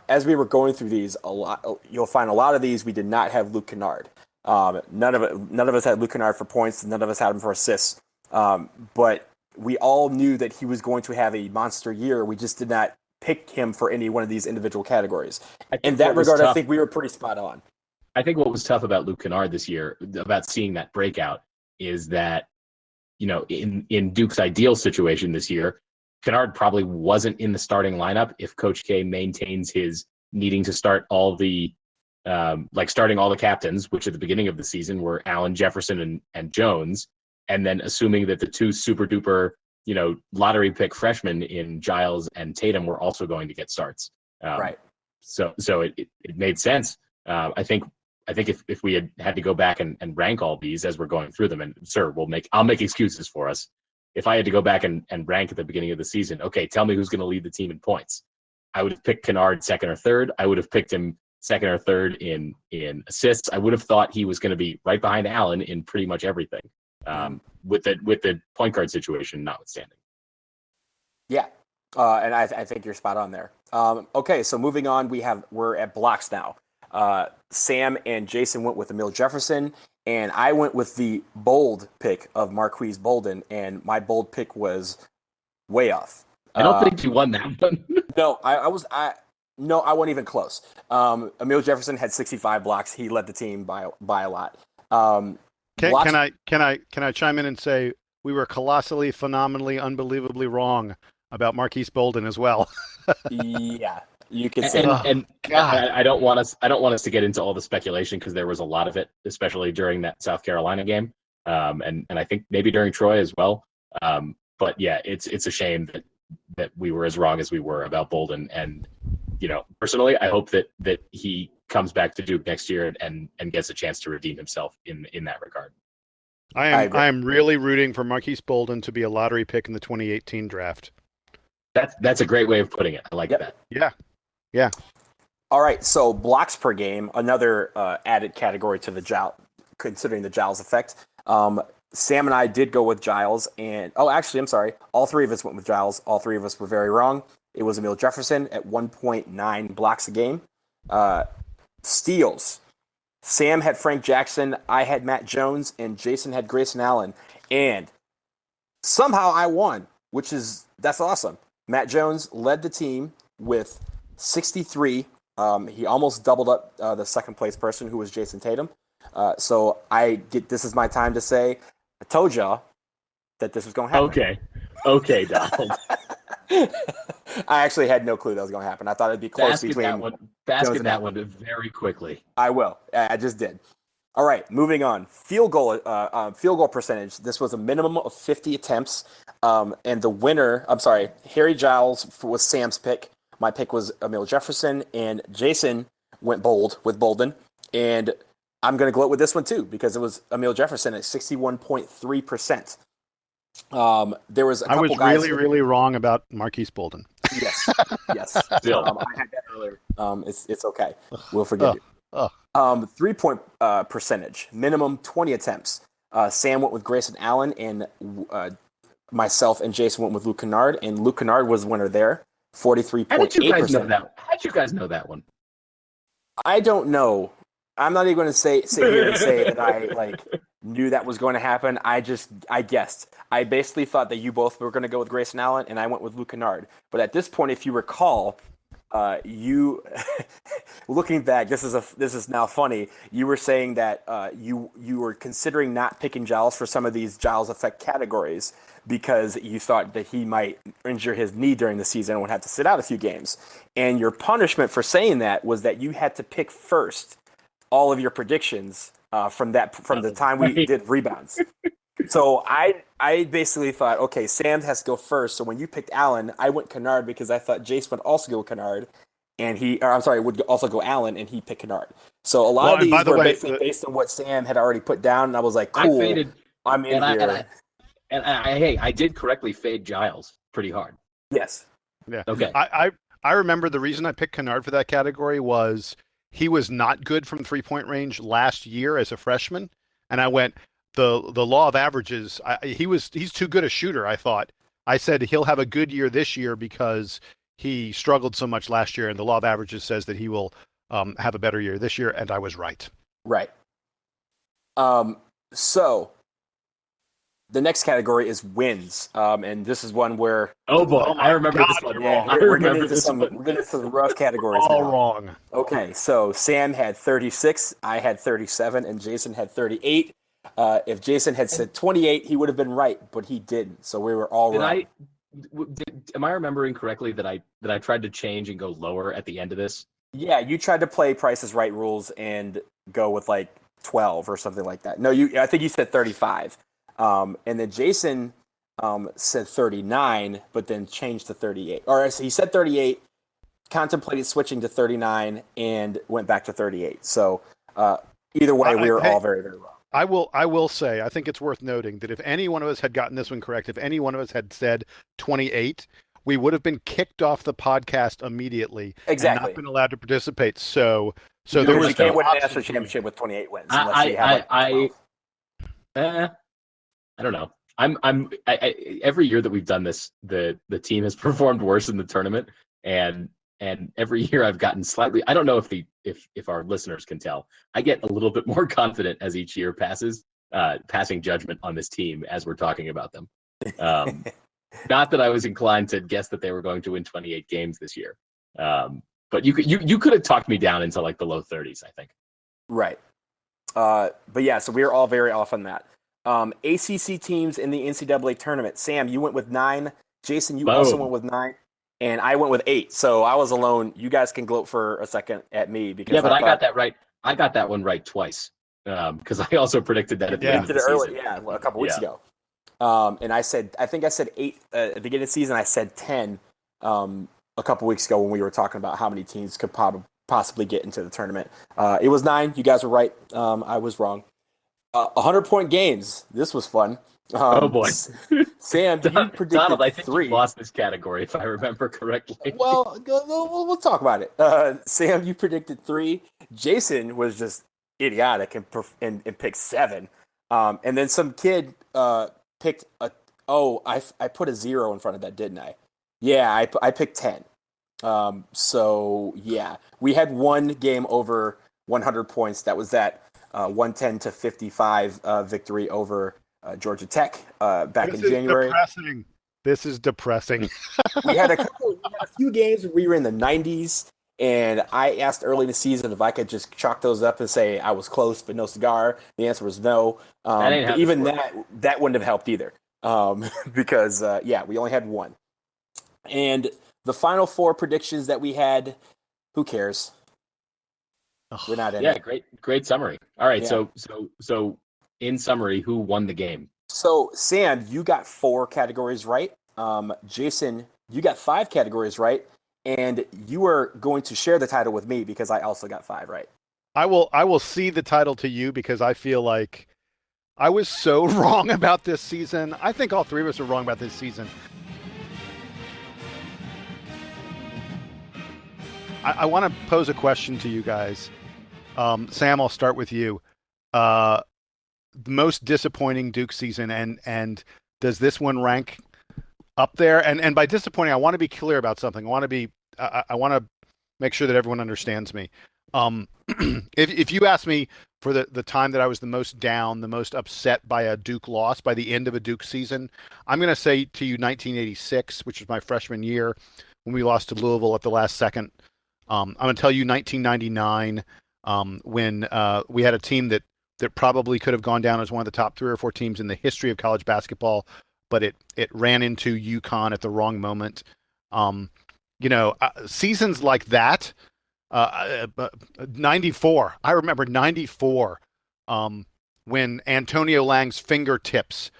as we were going through these, you'll find a lot of these we did not have Luke Kennard. None of us had Luke Kennard for points. None of us had him for assists. But we all knew that he was going to have a monster year. We just did not pick him for any one of these individual categories. In that regard, I think we were pretty spot on. I think what was tough about Luke Kennard this year, about seeing that breakout, is that, in Duke's ideal situation this year, Kennard probably wasn't in the starting lineup if Coach K maintains his needing to start all the starting all the captains, which at the beginning of the season were Allen, Jefferson, and Jones, and then assuming that the two super duper, lottery pick freshmen in Giles and Tatum were also going to get starts. Right. So it made sense. I think if we had to go back and rank all these as we're going through them, and sir, I'll make excuses for us. If I had to go back and rank at the beginning of the season, okay, tell me who's going to lead the team in points. I would have picked Kennard second or third. I would have picked him second or third in assists. I would have thought he was going to be right behind Allen in pretty much everything, with the point guard situation notwithstanding. Yeah, and I think you're spot on there. Okay, so moving on, we're at blocks now. Sam and Jason went with Emil Jefferson, and I went with the bold pick of Marquise Bolden, and my bold pick was way off. I don't think you won that one. No, I wasn't even close. Emil Jefferson had 65 blocks. He led the team by a lot. Can I chime in and say we were colossally, phenomenally, unbelievably wrong about Marquise Bolden as well? Yeah, you could say. And I don't want us to get into all the speculation because there was a lot of it, especially during that South Carolina game, and I think maybe during Troy as well. But yeah, it's a shame that we were as wrong as we were about Bolden. And personally, I hope that he comes back to Duke next year and gets a chance to redeem himself in that regard. I am really rooting for Marquise Bolden to be a lottery pick in the 2018 draft. That's a great way of putting it. I like that. Yeah. All right, so blocks per game, another added category to the Giles, considering the Giles effect. Sam and I did go with Giles, and actually, I'm sorry. All three of us went with Giles. All three of us were very wrong. It was Emil Jefferson at 1.9 blocks a game. Steals. Sam had Frank Jackson, I had Matt Jones, and Jason had Grayson Allen. And somehow I won, that's awesome. Matt Jones led the team with 63. He almost doubled up the second place person, who was Jason Tatum. So this is my time to say, I told y'all that this was going to happen. Okay, Donald. I actually had no clue that was going to happen. I thought it'd be close between. Basket that one very quickly. I will. I just did. All right, moving on. Field goal percentage. This was a minimum of 50 attempts. And the winner, Harry Giles was Sam's pick. My pick was Emil Jefferson, and Jason went bold with Bolden. And I'm going to gloat with this one too, because it was Emil Jefferson at 61.3%. There was a couple guys. I was really wrong about Marquise Bolden. Yes. I had that earlier. It's okay. We'll forgive you. 3-point percentage, minimum 20 attempts. Sam went with Grayson Allen, and myself and Jason went with Luke Kennard, and Luke Kennard was the winner there, 43.8%. How did you guys know that? How did you guys know that one? I don't know. I'm not even going to sit here and say that I knew that was going to happen. I guessed. I basically thought that you both were going to go with Grayson Allen, and I went with Luke Kennard. But at this point, if you recall, you looking back, this is now funny. You were saying that you were considering not picking Giles for some of these Giles effect categories because you thought that he might injure his knee during the season and would have to sit out a few games. And your punishment for saying that was that you had to pick first all of your predictions from the time we did rebounds. So I basically thought, okay, Sam has to go first. So when you picked Allen, I went Kennard because I thought Jace would also go Kennard, would also go Allen, and he picked Kennard. So a lot of these were basically based on what Sam had already put down, and I was like, cool, I'm in here. I did correctly fade Giles pretty hard. Yes. Yeah. Okay. I remember the reason I picked Kennard for that category was he was not good from 3-point range last year as a freshman, and I went the law of averages. He's too good a shooter. I thought. I said he'll have a good year this year because he struggled so much last year, and the law of averages says that he will have a better year this year, and I was right. Right. So the next category is wins, and this is one where I remember this one. Yeah, we're getting into some rough categories. All now. Wrong. Okay, so Sam had 36, I had 37, and Jason had 38. If Jason had said 28, he would have been right, but he didn't. So we were all wrong. Am I remembering correctly that I tried to change and go lower at the end of this? Yeah, you tried to play Price is Right rules and go with 12 or something like that. No, I think you said 35. And then Jason said 39, but then changed to 38. Or he said 38, contemplated switching to 39 and went back to 38. So either way, we were all very, very wrong. I will say, I think it's worth noting that if any one of us had gotten this one correct, if any one of us had said 28, we would have been kicked off the podcast immediately. Exactly. And not been allowed to participate. So there there was you can't win a national championship with 28 wins unless you have I don't know. Every year that we've done this, the team has performed worse in the tournament, and every year I've gotten slightly. I don't know if our listeners can tell. I get a little bit more confident as each year passes, passing judgment on this team as we're talking about them. Not that I was inclined to guess that they were going to win 28 games this year, but you could have talked me down into like the low 30s, I think. Right. But yeah, so we were all very off on that. ACC teams in the NCAA tournament. Sam, you went with 9. Jason, you also went with 9. And I went with 8. So I was alone. You guys can gloat for a second at me. Because I got that right. I got that one right twice. Because I also predicted that at the end of the season. A couple weeks ago. And I think I said 8 at the beginning of the season. I said 10 a couple weeks ago when we were talking about how many teams could possibly get into the tournament. It was 9. You guys were right. I was wrong. 100-point games. This was fun. Oh boy, Sam, you predicted Donald, I think 3. You lost this category if I remember correctly. Well, we'll talk about it. Sam, you predicted 3. Jason was just idiotic and picked 7. And then some kid picked a. Oh, I put a 0 in front of that, didn't I? Yeah, I picked 10. So yeah, we had one game over 100 points. That was that 110-55 victory over Georgia Tech back in January. This is depressing. we had a few games where we were in the 90s, and I asked early in the season if I could just chalk those up and say I was close but no cigar. The answer was no. But even that wouldn't have helped either because we only had one. And the final 4 predictions that we had, who cares? We're not in it. Yeah, great summary. All right, yeah. So in summary, who won the game? So Sam, you got 4 categories right. Jason, you got 5 categories right, and you are going to share the title with me because I also got 5 right. I will cede the title to you because I feel like I was so wrong about this season. I think all 3 of us are wrong about this season. I want to pose a question to you guys. Sam, I'll start with you. The most disappointing Duke season, and does this one rank up there? And by disappointing, I want to be clear about something. I want to make sure that everyone understands me. If you ask me for the time that I was the most down, the most upset by a Duke loss by the end of a Duke season, I'm going to say to you 1986, which was my freshman year when we lost to Louisville at the last second. I'm going to tell you 1999 when we had a team that probably could have gone down as one of the top 3 or 4 teams in the history of college basketball, but it ran into UConn at the wrong moment. Seasons like that, 94. I remember 94 when Antonio Lang's fingertips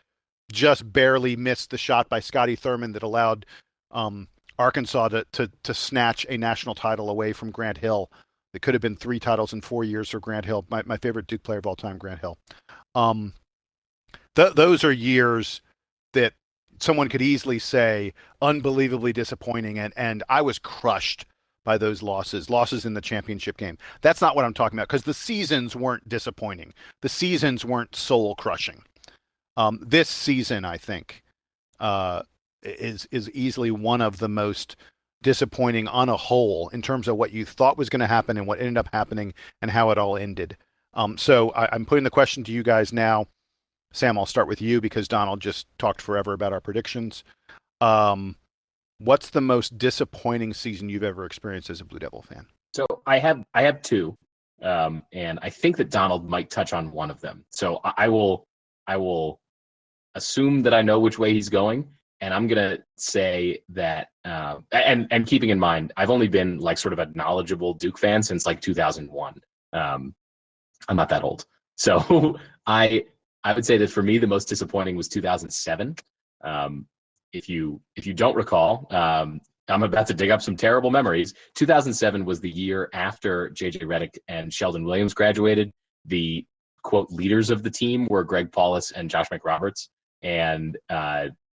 just barely missed the shot by Scotty Thurman that allowed Arkansas to snatch a national title away from Grant Hill. It could have been 3 titles in 4 years for Grant Hill. My favorite Duke player of all time, Grant Hill. Those are years that someone could easily say unbelievably disappointing, and I was crushed by those losses in the championship game. That's not what I'm talking about, because the seasons weren't disappointing. The seasons weren't soul crushing. This season, I think, is easily one of the most disappointing on a whole in terms of what you thought was going to happen and what ended up happening and how it all ended. So I'm putting the question to you guys now. Sam, I'll start with you because Donald just talked forever about our predictions. What's the most disappointing season you've ever experienced as a Blue Devil fan? So I have 2, and I think that Donald might touch on one of them. So I will assume that I know which way he's going. And I'm going to say that, and keeping in mind, I've only been like sort of a knowledgeable Duke fan since like 2001. I'm not that old. So I would say that for me, the most disappointing was 2007. If you don't recall, I'm about to dig up some terrible memories. 2007 was the year after JJ Redick and Sheldon Williams graduated. The quote leaders of the team were Greg Paulus and Josh McRoberts, and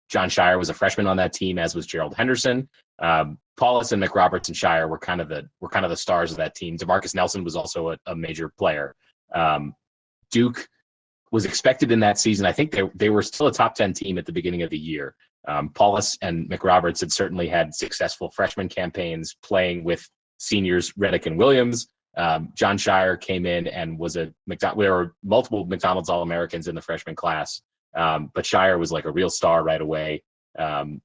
John Shire was a freshman on that team, as was Gerald Henderson. Paulus and McRoberts and Shire were kind of the stars of that team. DeMarcus Nelson was also a major player. Duke was expected in that season. I think they were still a top 10 team at the beginning of the year. Paulus and McRoberts had certainly had successful freshman campaigns playing with seniors Redick and Williams. John Shire came in and was there were multiple McDonald's All-Americans in the freshman class. But Shire was like a real star right away,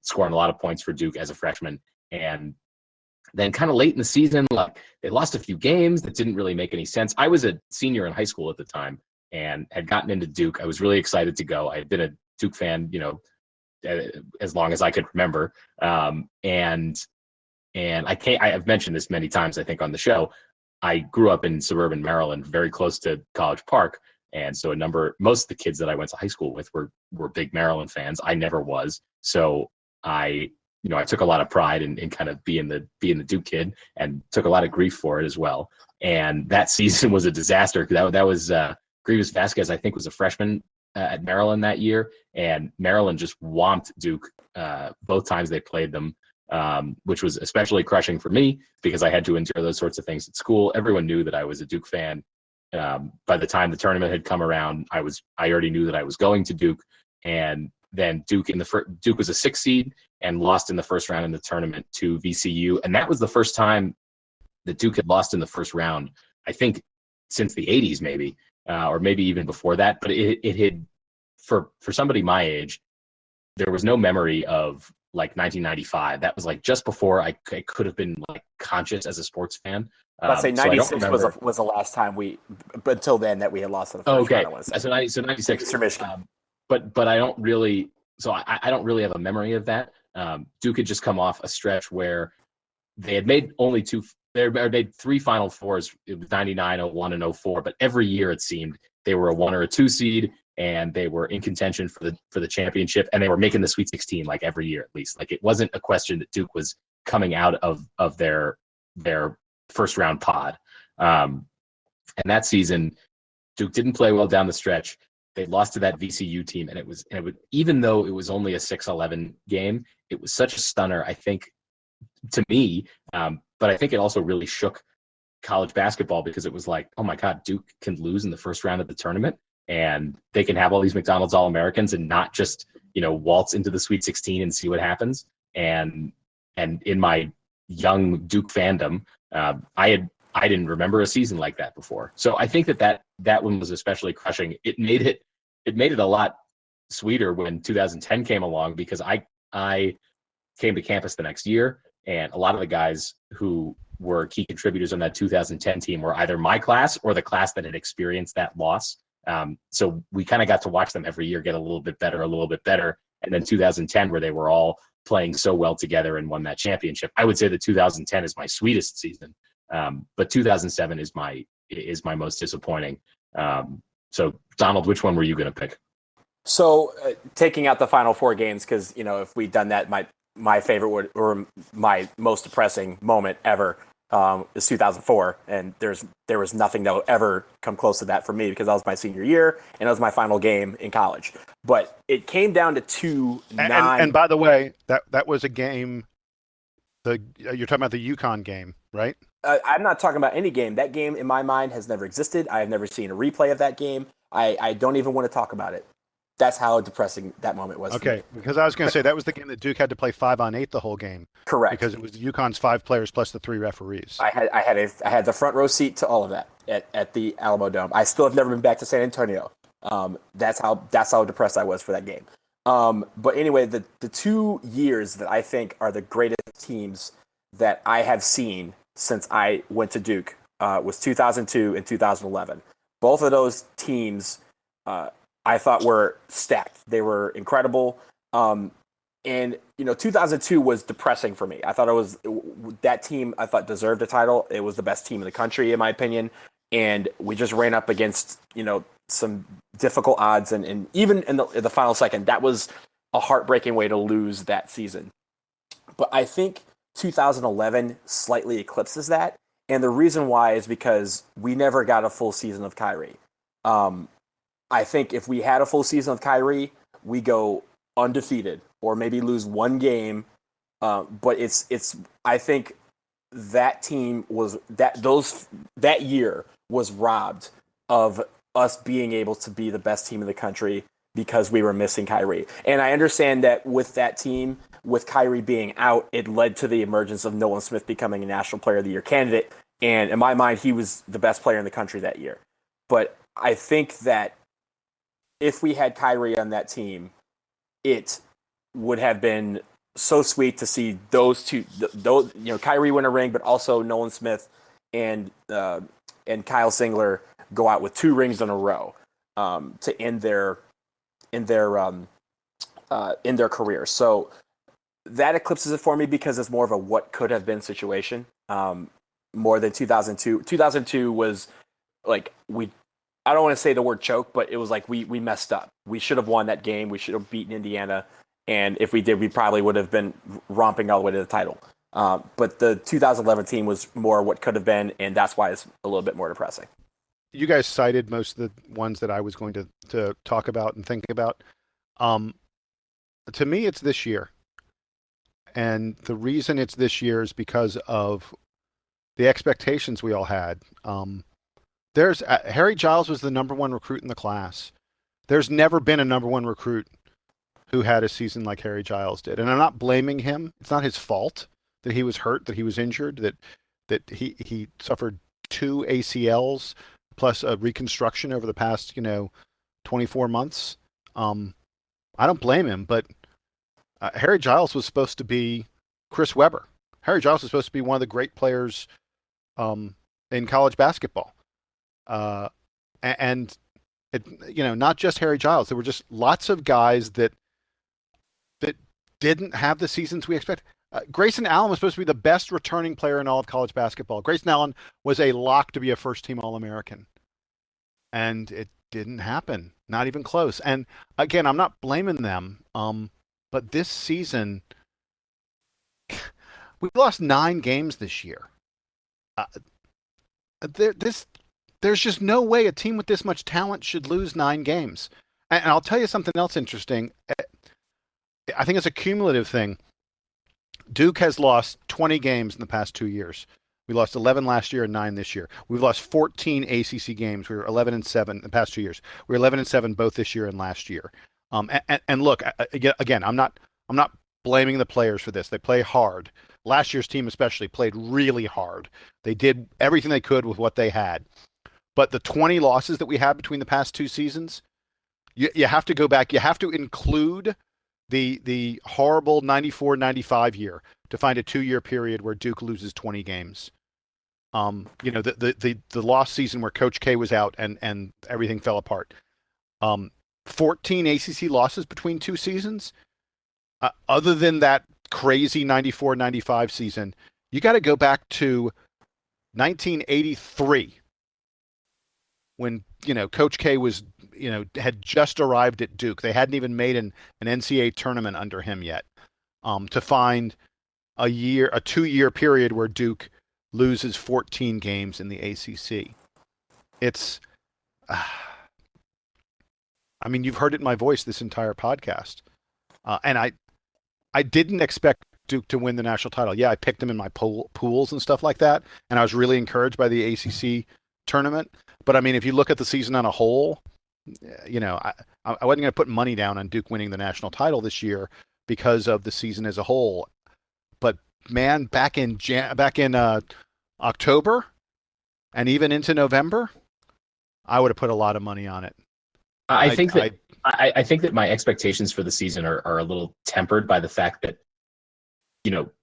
scoring a lot of points for Duke as a freshman. And then kind of late in the season, like they lost a few games that didn't really make any sense. I was a senior in high school at the time and had gotten into Duke. I was really excited to go. I had been a Duke fan, as long as I could remember. And I've mentioned this many times, I think, on the show. I grew up in suburban Maryland, very close to College Park. And so most of the kids that I went to high school with were big Maryland fans. I never was. So I took a lot of pride in kind of being the Duke kid, and took a lot of grief for it as well. And that season was a disaster. That was Grievous Vasquez, I think, was a freshman at Maryland that year, and Maryland just whomped Duke both times they played them, which was especially crushing for me because I had to endure those sorts of things at school. Everyone knew that I was a Duke fan. By the time the tournament had come around, I already knew that I was going to Duke, and then Duke was a 6 seed and lost in the first round in the tournament to VCU, and that was the first time that Duke had lost in the first round, I think, since the 80s maybe, or maybe even before that. But it had, for somebody my age, there was no memory of like 1995. That was like just before I could have been like conscious as a sports fan. Let's say 96 was the last time but until then that we had lost in the first round. I want to say. So 96 for Michigan. But I don't really, I don't really have a memory of that. Duke had just come off a stretch where they had made they made 3 Final Fours. It was 99, 01, and 04. But every year it seemed they were a 1 or a 2 seed, and they were in contention for the championship, and they were making the Sweet 16 like every year at least. Like it wasn't a question that Duke was coming out of their first round pod. And that season, Duke didn't play well down the stretch. They lost to that VCU team, and it was even though it was only a 6-11 game, it was such a stunner, I think, to me. But I think it also really shook college basketball because it was like, oh my God, Duke can lose in the first round of the tournament, and they can have all these McDonald's All-Americans and not just waltz into the Sweet 16 and see what happens. And in my young Duke fandom, I didn't remember a season like that before. So I think that one was especially crushing. It made it a lot sweeter when 2010 came along, because I came to campus the next year, and a lot of the guys who were key contributors on that 2010 team were either my class or the class that had experienced that loss. So we kind of got to watch them every year get a little bit better. And then 2010, where they were all playing so well together and won that championship. I would say that 2010 is my sweetest season. But 2007 is my most disappointing. So Donald, which one were you going to pick? So taking out the Final Four games, because if we'd done that, my favorite or my most depressing moment ever is 2004, and there was nothing that will ever come close to that for me, because that was my ssenior year and that was my final game in college. But it came down to 2-9. And by the way, that was a game. You're talking about the UConn game, right? I'm not talking about any game. That game, in my mind, has never existed. I have never seen a replay of that game. I don't even want to talk about it. That's how depressing that moment was. Okay, because I was going to say that was the game that Duke had to play 5-on-8 the whole game. Correct. Because it was UConn's 5 players plus the 3 referees. I had the front row seat to all of that at the Alamo Dome. I still have never been back to San Antonio. That's how depressed I was for that game. But anyway, the 2 years that I think are the greatest teams that I have seen since I went to Duke was 2002 and 2011. Both of those teams I thought were stacked. They were incredible. And 2002 was depressing for me. I thought that team I thought deserved a title. It was the best team in the country, in my opinion. And we just ran up against, some difficult odds. And even in the final second, that was a heartbreaking way to lose that season. But I think 2011 slightly eclipses that. And the reason why is because we never got a full season of Kyrie. I think if we had a full season of Kyrie, we go undefeated or maybe lose one game. But I think that team was that year was robbed of us being able to be the best team in the country because we were missing Kyrie. And I understand that with that team, with Kyrie being out, it led to the emergence of Nolan Smith becoming a National Player of the Year candidate. And in my mind, he was the best player in the country that year. But I think that if we had Kyrie on that team, it would have been so sweet to see those two, Kyrie win a ring, but also Nolan Smith and Kyle Singler go out with 2 rings in a row to end their career. So that eclipses it for me because it's more of a what could have been situation more than 2002. 2002 was like I don't want to say the word choke, but it was like we messed up. We should have won that game. We should have beaten Indiana. And if we did, we probably would have been romping all the way to the title. But the 2011 team was more what could have been, and that's why it's a little bit more depressing. You guys cited most of the ones that I was going to talk about and think about. To me, it's this year. And the reason it's this year is because of the expectations we all had. Harry Giles was the number 1 recruit in the class. There's never been a number 1 recruit who had a season like Harry Giles did. And I'm not blaming him. It's not his fault that he was hurt, that he was injured, that he suffered 2 ACLs plus a reconstruction over the past, 24 months. I don't blame him, but Harry Giles was supposed to be Chris Webber. Harry Giles was supposed to be one of the great players in college basketball. And not just Harry Giles. There were just lots of guys that didn't have the seasons we expect. Grayson Allen was supposed to be the best returning player in all of college basketball. Grayson Allen was a lock to be a first-team All-American. And it didn't happen. Not even close. And again, I'm not blaming them. But this season, we lost 9 games this year. There's just no way a team with this much talent should lose 9 games. And I'll tell you something else interesting. I think it's a cumulative thing. Duke has lost 20 games in the past 2 years. We lost 11 last year and 9 this year. We've lost 14 ACC games. We were 11-7 in the past 2 years. We were 11-7 both this year and last year. And look, again, I'm not blaming the players for this. They play hard. Last year's team especially played really hard. They did everything they could with what they had. But the 20 losses that we had between the past 2 seasons, you have to go back. You have to include the horrible 94-95 year to find a 2-year period where Duke loses 20 games. The lost season where Coach K was out and everything fell apart. 14 ACC losses between 2 seasons. Other than that crazy 94-95 season, you got to go back to 1983 when, Coach K was, had just arrived at Duke. They hadn't even made an NCAA tournament under him yet, to find a 2-year period where Duke loses 14 games in the ACC. It's, you've heard it in my voice this entire podcast. And I didn't expect Duke to win the national title. Yeah, I picked them in my pools and stuff like that, and I was really encouraged by the ACC tournament. But if you look at the season on a whole, I wasn't going to put money down on Duke winning the national title this year because of the season as a whole. But man, back in October and even into November, I would have put a lot of money on it. I think that my expectations for the season are a little tempered by the fact that,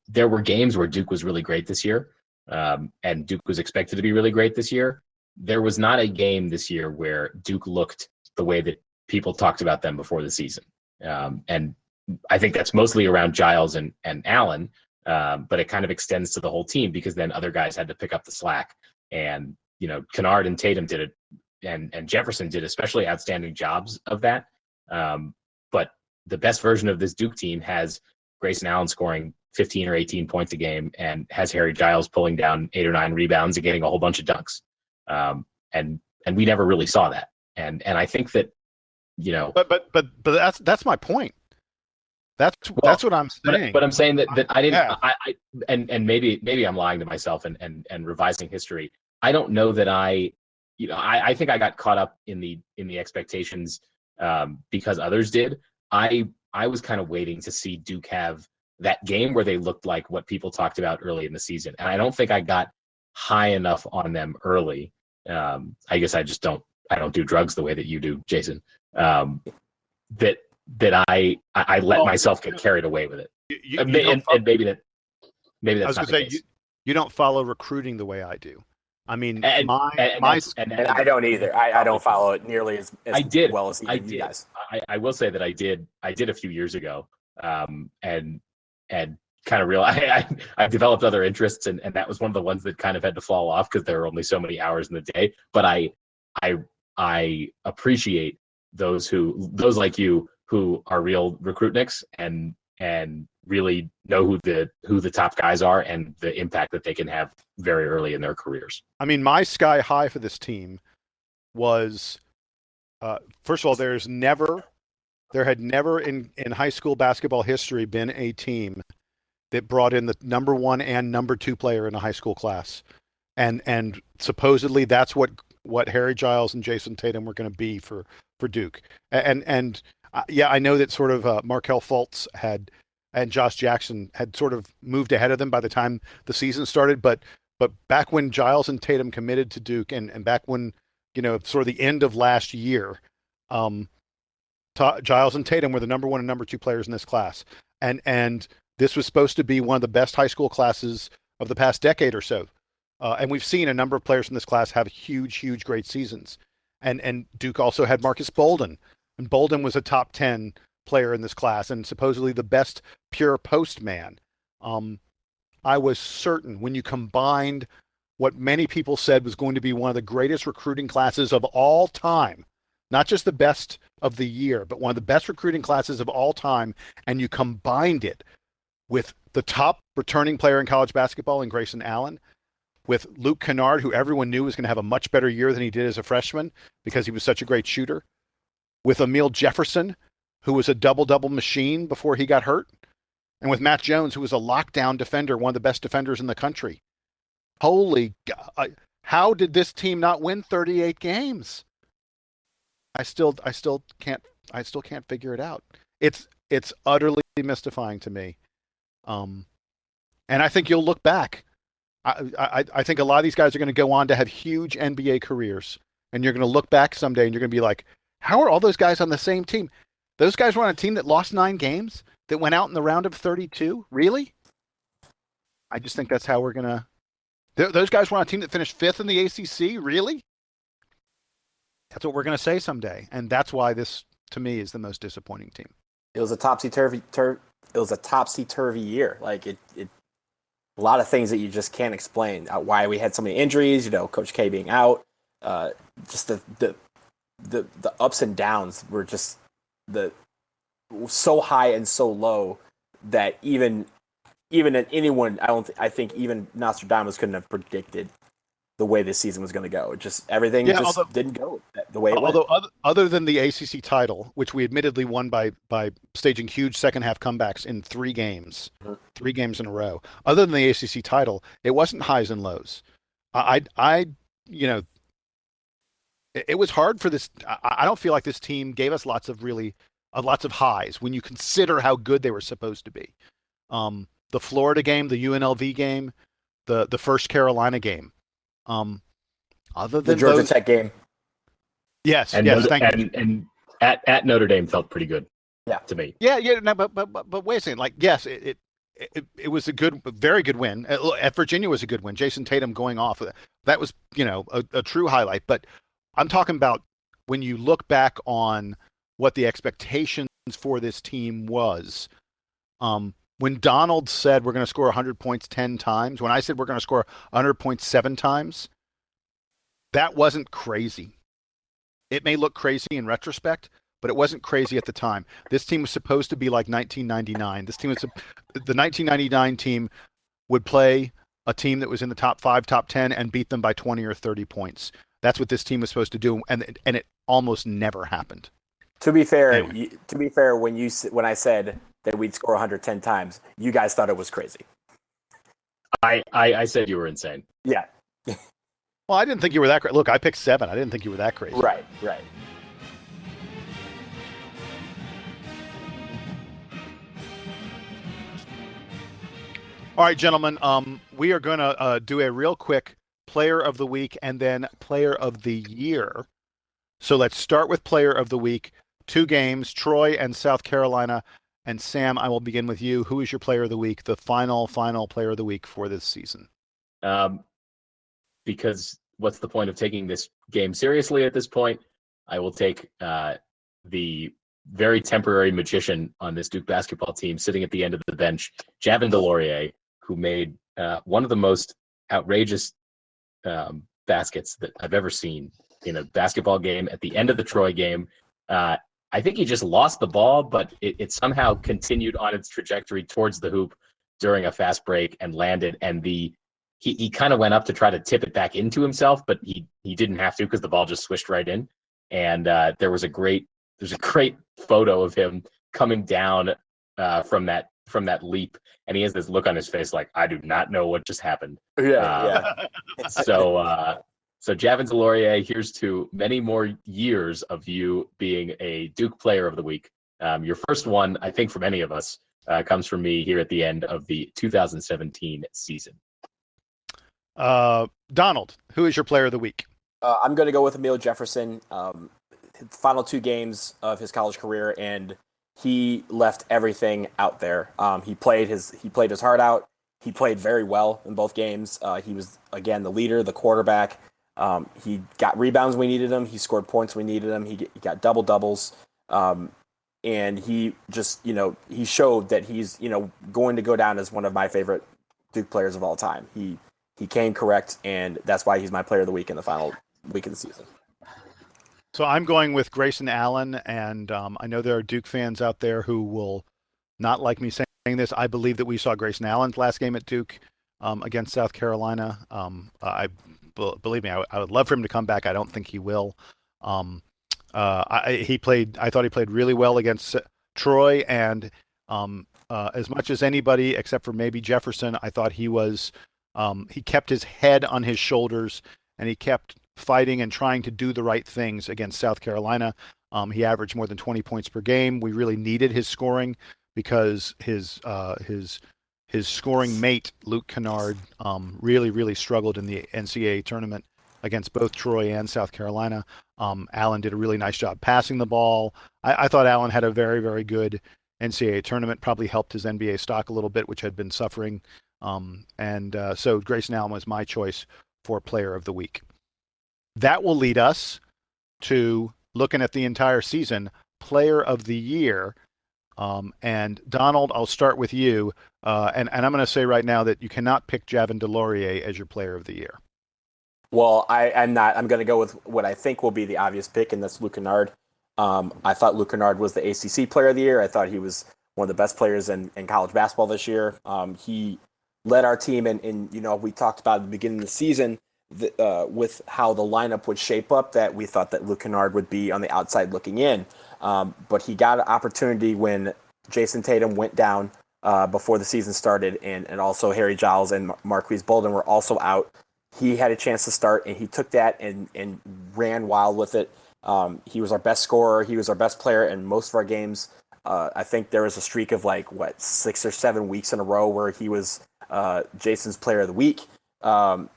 there were games where Duke was really great this year, and Duke was expected to be really great this year. There was not a game this year where Duke looked the way that people talked about them before the season. And I think that's mostly around Giles and Allen, but it kind of extends to the whole team because then other guys had to pick up the slack. And, Kennard and Tatum did it, and Jefferson did especially outstanding jobs of that. But the best version of this Duke team has Grayson Allen scoring 15 or 18 points a game and has Harry Giles pulling down 8 or 9 rebounds and getting a whole bunch of dunks. And we never really saw that. And I think that, but that's my point. That's what I'm saying. But I'm saying that I didn't. Yeah. And maybe I'm lying to myself and revising history. I don't know that I think I got caught up in the expectations because others did. I was kind of waiting to see Duke have that game where they looked like what people talked about early in the season, and I don't think I got high enough on them early. I guess I just don't. I don't do drugs the way that you do, Jason. That I let myself get carried away with it. Maybe that's I was not going the to say case. you don't follow recruiting the way I do. I mean, And I don't either. I don't follow it nearly as well as even you guys. I will say that I did a few years ago, and kind of realized I've developed other interests, and that was one of the ones that kind of had to fall off because there are only so many hours in the day. But I appreciate those like you who are real recruitniks and really know who the top guys are and the impact that they can have very early in their careers. I mean, my sky high for this team was, first of all, there had never in high school basketball history been a team that brought in the number 1 and number 2 player in a high school class. And supposedly that's what Harry Giles and Jason Tatum were going to be for Duke. And I know that sort of Markel Fultz and Josh Jackson had sort of moved ahead of them by the time the season started. But back when Giles and Tatum committed to Duke and back when, sort of the end of last year, Giles and Tatum were the number 1 and number 2 players in this class. And this was supposed to be one of the best high school classes of the past decade or so. And we've seen a number of players in this class have huge, great seasons. And Duke also had Marcus Bolden. And Bolden was a top 10 player in this class and supposedly the best pure post man. I was certain when you combined what many people said was going to be one of the greatest recruiting classes of all time, not just the best of the year, but one of the best recruiting classes of all time, and you combined it with the top returning player in college basketball in Grayson Allen, with Luke Kennard, who everyone knew was going to have a much better year than he did as a freshman because he was such a great shooter, with Emil Jefferson, who was a double-double machine before he got hurt, and with Matt Jones, who was a lockdown defender, one of the best defenders in the country. Holy God, how did this team not win 38 games? I still can't figure it out. It's utterly mystifying to me. And I think you'll look back. I think a lot of these guys are going to go on to have huge NBA careers, and you're going to look back someday and you're going to be like, how are all those guys on the same team? Those guys were on a team that lost 9 games, that went out in the round of 32? Really? I just think that's how we're going to... Those guys were on a team that finished 5th in the ACC? Really? That's what we're going to say someday. And that's why this, to me, is the most disappointing team. It was a topsy-turvy year. Like, it a lot of things that you just can't explain. Why we had so many injuries, Coach K being out. Just the ups and downs were just so high and so low that even anyone, I think even Nostradamus couldn't have predicted the way this season was going to go. Everything didn't go the way it went. Although other than the ACC title, which we admittedly won by staging huge second half comebacks in 3 games, 3 games in a row. Other than the ACC title, it wasn't highs and lows. It was hard for this. I don't feel like this team gave us lots of highs when you consider how good they were supposed to be. The Florida game, the UNLV game, the first Carolina game. Other than the Georgia Tech game. Yes, thank you. And at Notre Dame felt pretty good. Yeah, to me. Yeah. No, but wait a second. Like, yes, it was a very good win. At Virginia was a good win. Jason Tatum going off, that was a true highlight. But I'm talking about when you look back on what the expectations for this team was. When Donald said we're going to score 100 points 10 times, when I said we're going to score 100 points 7 times, that wasn't crazy. It may look crazy in retrospect, but it wasn't crazy at the time. This team was supposed to be like 1999. The 1999 team would play a team that was in the top 5, top 10, and beat them by 20 or 30 points. That's what this team was supposed to do, and it almost never happened. To be fair, Anyway. when I said that we'd score 110 times, you guys thought it was crazy. I said you were insane. Yeah. Well, I didn't think you were that crazy. Look, I picked 7. I didn't think you were that crazy. Right. All right, gentlemen, we are going to do a real quick player of the week and then player of the year. So let's start with player of the week. 2 games, Troy and South Carolina. And Sam, I will begin with you. Who is your player of the week, the final player of the week for this season? Because what's the point of taking this game seriously at this point? I will take the very temporary magician on this Duke basketball team sitting at the end of the bench, Javin DeLaurier, who made one of the most outrageous baskets that I've ever seen in a basketball game at the end of the Troy game. I think he just lost the ball, but it somehow continued on its trajectory towards the hoop during a fast break and landed. And he kind of went up to try to tip it back into himself, but he didn't have to because the ball just swished right in. And there's a great photo of him coming down from that leap, and he has this look on his face like, I do not know what just happened. Yeah. So Javin DeLaurier, here's to many more years of you being a Duke Player of the Week. Your first one, I think, for many of us, comes from me here at the end of the 2017 season. Donald, who is your player of the week? I'm going to go with Emil Jefferson. Final 2 games of his college career, and he left everything out there. He played his heart out. He played very well in both games. He was, again, the leader, the quarterback. He got rebounds when we needed him. He scored points when we needed him. He got double doubles. And he just, he showed that he's, going to go down as one of my favorite Duke players of all time. He came correct, and that's why he's my player of the week in the final week of the season. So I'm going with Grayson Allen, and I know there are Duke fans out there who will not like me saying this. I believe that we saw Grayson Allen's last game at Duke against South Carolina. Believe me, I would love for him to come back. I don't think he will. I thought he played really well against Troy, and as much as anybody except for maybe Jefferson, I thought he kept his head on his shoulders, and he kept fighting and trying to do the right things against South Carolina. He averaged more than 20 points per game. We really needed his scoring because his scoring mate, Luke Kennard, really struggled in the NCAA tournament against both Troy and South Carolina. Allen did a really nice job passing the ball. I thought Allen had a very, very good NCAA tournament, probably helped his NBA stock a little bit, which had been suffering. So Grayson Allen was my choice for player of the week. That will lead us to looking at the entire season, player of the year. And Donald, I'll start with you. And I'm going to say right now that you cannot pick Javin DeLaurier as your player of the year. Well, I'm not. I'm going to go with what I think will be the obvious pick, and that's Luke Kennard. I thought Luke Kennard was the ACC player of the year. I thought he was one of the best players in college basketball this year. He led our team, and we talked about at the beginning of the season with how the lineup would shape up, that we thought that Luke Kennard would be on the outside looking in. But he got an opportunity when Jason Tatum went down before the season started, and also Harry Giles and Marquise Bolden were also out. He had a chance to start, and he took that and ran wild with it. He was our best scorer. He was our best player in most of our games. I think there was a streak of 6 or 7 weeks in a row where he was Jason's player of the week. And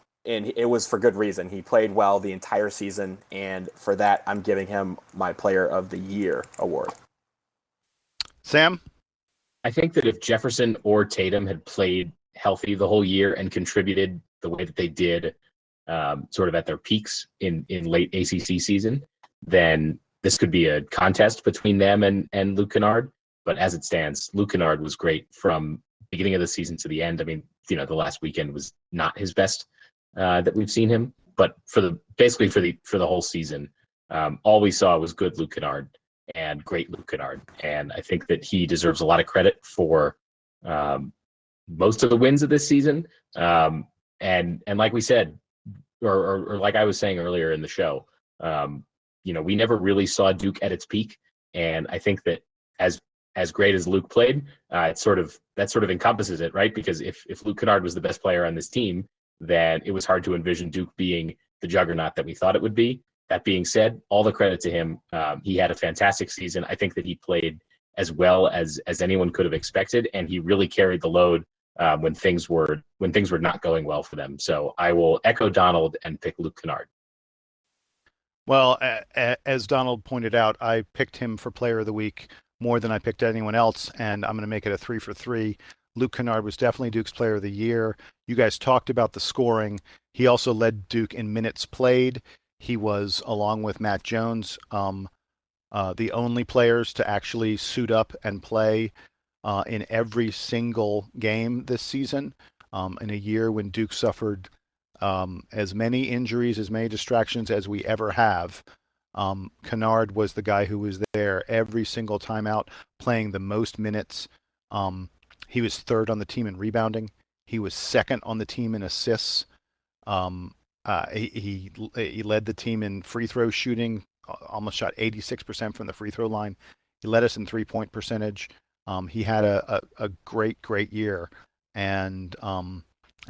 it was for good reason. He played well the entire season, and for that, I'm giving him my Player of the Year award. Sam? I think that if Jefferson or Tatum had played healthy the whole year and contributed the way that they did sort of at their peaks in late ACC season, then this could be a contest between them and Luke Kennard. But as it stands, Luke Kennard was great from beginning of the season to the end. I mean, the last weekend was not his best that we've seen him, but for the whole season, all we saw was good Luke Kennard. and great Luke Kennard. And I think that he deserves a lot of credit for most of the wins of this season. And like we said, or like I was saying earlier in the show, we never really saw Duke at its peak. And I think that as great as Luke played, that sort of encompasses it, right? Because if Luke Kennard was the best player on this team, then it was hard to envision Duke being the juggernaut that we thought it would be. That being said, all the credit to him. He had a fantastic season. I think that he played as well as anyone could have expected, and he really carried the load when things were not going well for them. So I will echo Donald and pick Luke Kennard. Well, as Donald pointed out, I picked him for Player of the Week more than I picked anyone else, and I'm going to make it a 3 for 3. Luke Kennard was definitely Duke's Player of the Year. You guys talked about the scoring. He also led Duke in minutes played. He was, along with Matt Jones, the only players to actually suit up and play in every single game this season. In a year when Duke suffered as many injuries, as many distractions as we ever have, Kennard was the guy who was there every single time out, playing the most minutes. He was third on the team in rebounding. He was second on the team in assists. He led the team in free throw shooting, almost shot 86% from the free throw line. He led us in 3-point percentage. He had a great year, and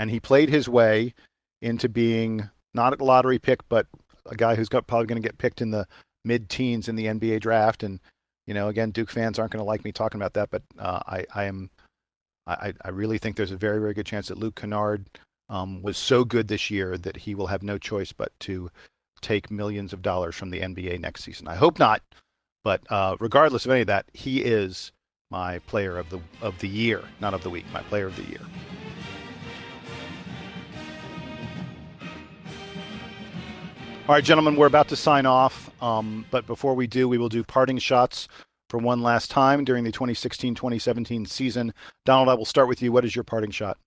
he played his way into being not a lottery pick, but a guy who's probably going to get picked in the mid-teens in the NBA draft. And again, Duke fans aren't going to like me talking about that, but I really think there's a very, very good chance that Luke Kennard was so good this year that he will have no choice but to take millions of dollars from the NBA next season. I hope not, but regardless of any of that, he is my Player of the Year, not of the week, my Player of the Year. All right, gentlemen, we're about to sign off, but before we do, we will do parting shots for one last time during the 2016-2017 season. Donald, I will start with you. What is your parting shot?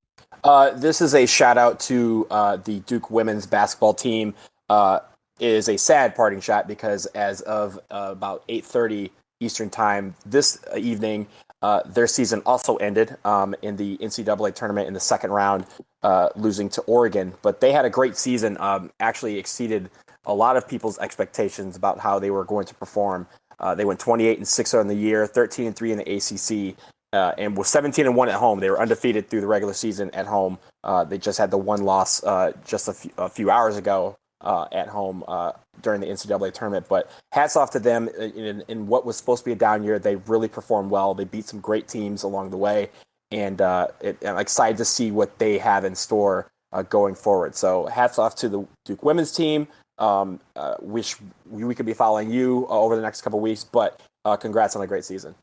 This is a shout out to the Duke women's basketball team. It is a sad parting shot because as of about 8:30 Eastern time this evening, their season also ended in the NCAA tournament in the second round, losing to Oregon. But they had a great season, actually exceeded a lot of people's expectations about how they were going to perform. They went 28-6 on the year, 13-3 in the ACC, and were 17-1 at home. They were undefeated through the regular season at home. They just had the one loss just a few hours ago at home during the NCAA tournament. But hats off to them in what was supposed to be a down year. They really performed well. They beat some great teams along the way, and I'm excited to see what they have in store going forward. So hats off to the Duke women's team. Wish we could be following you over the next couple of weeks, but congrats on a great season.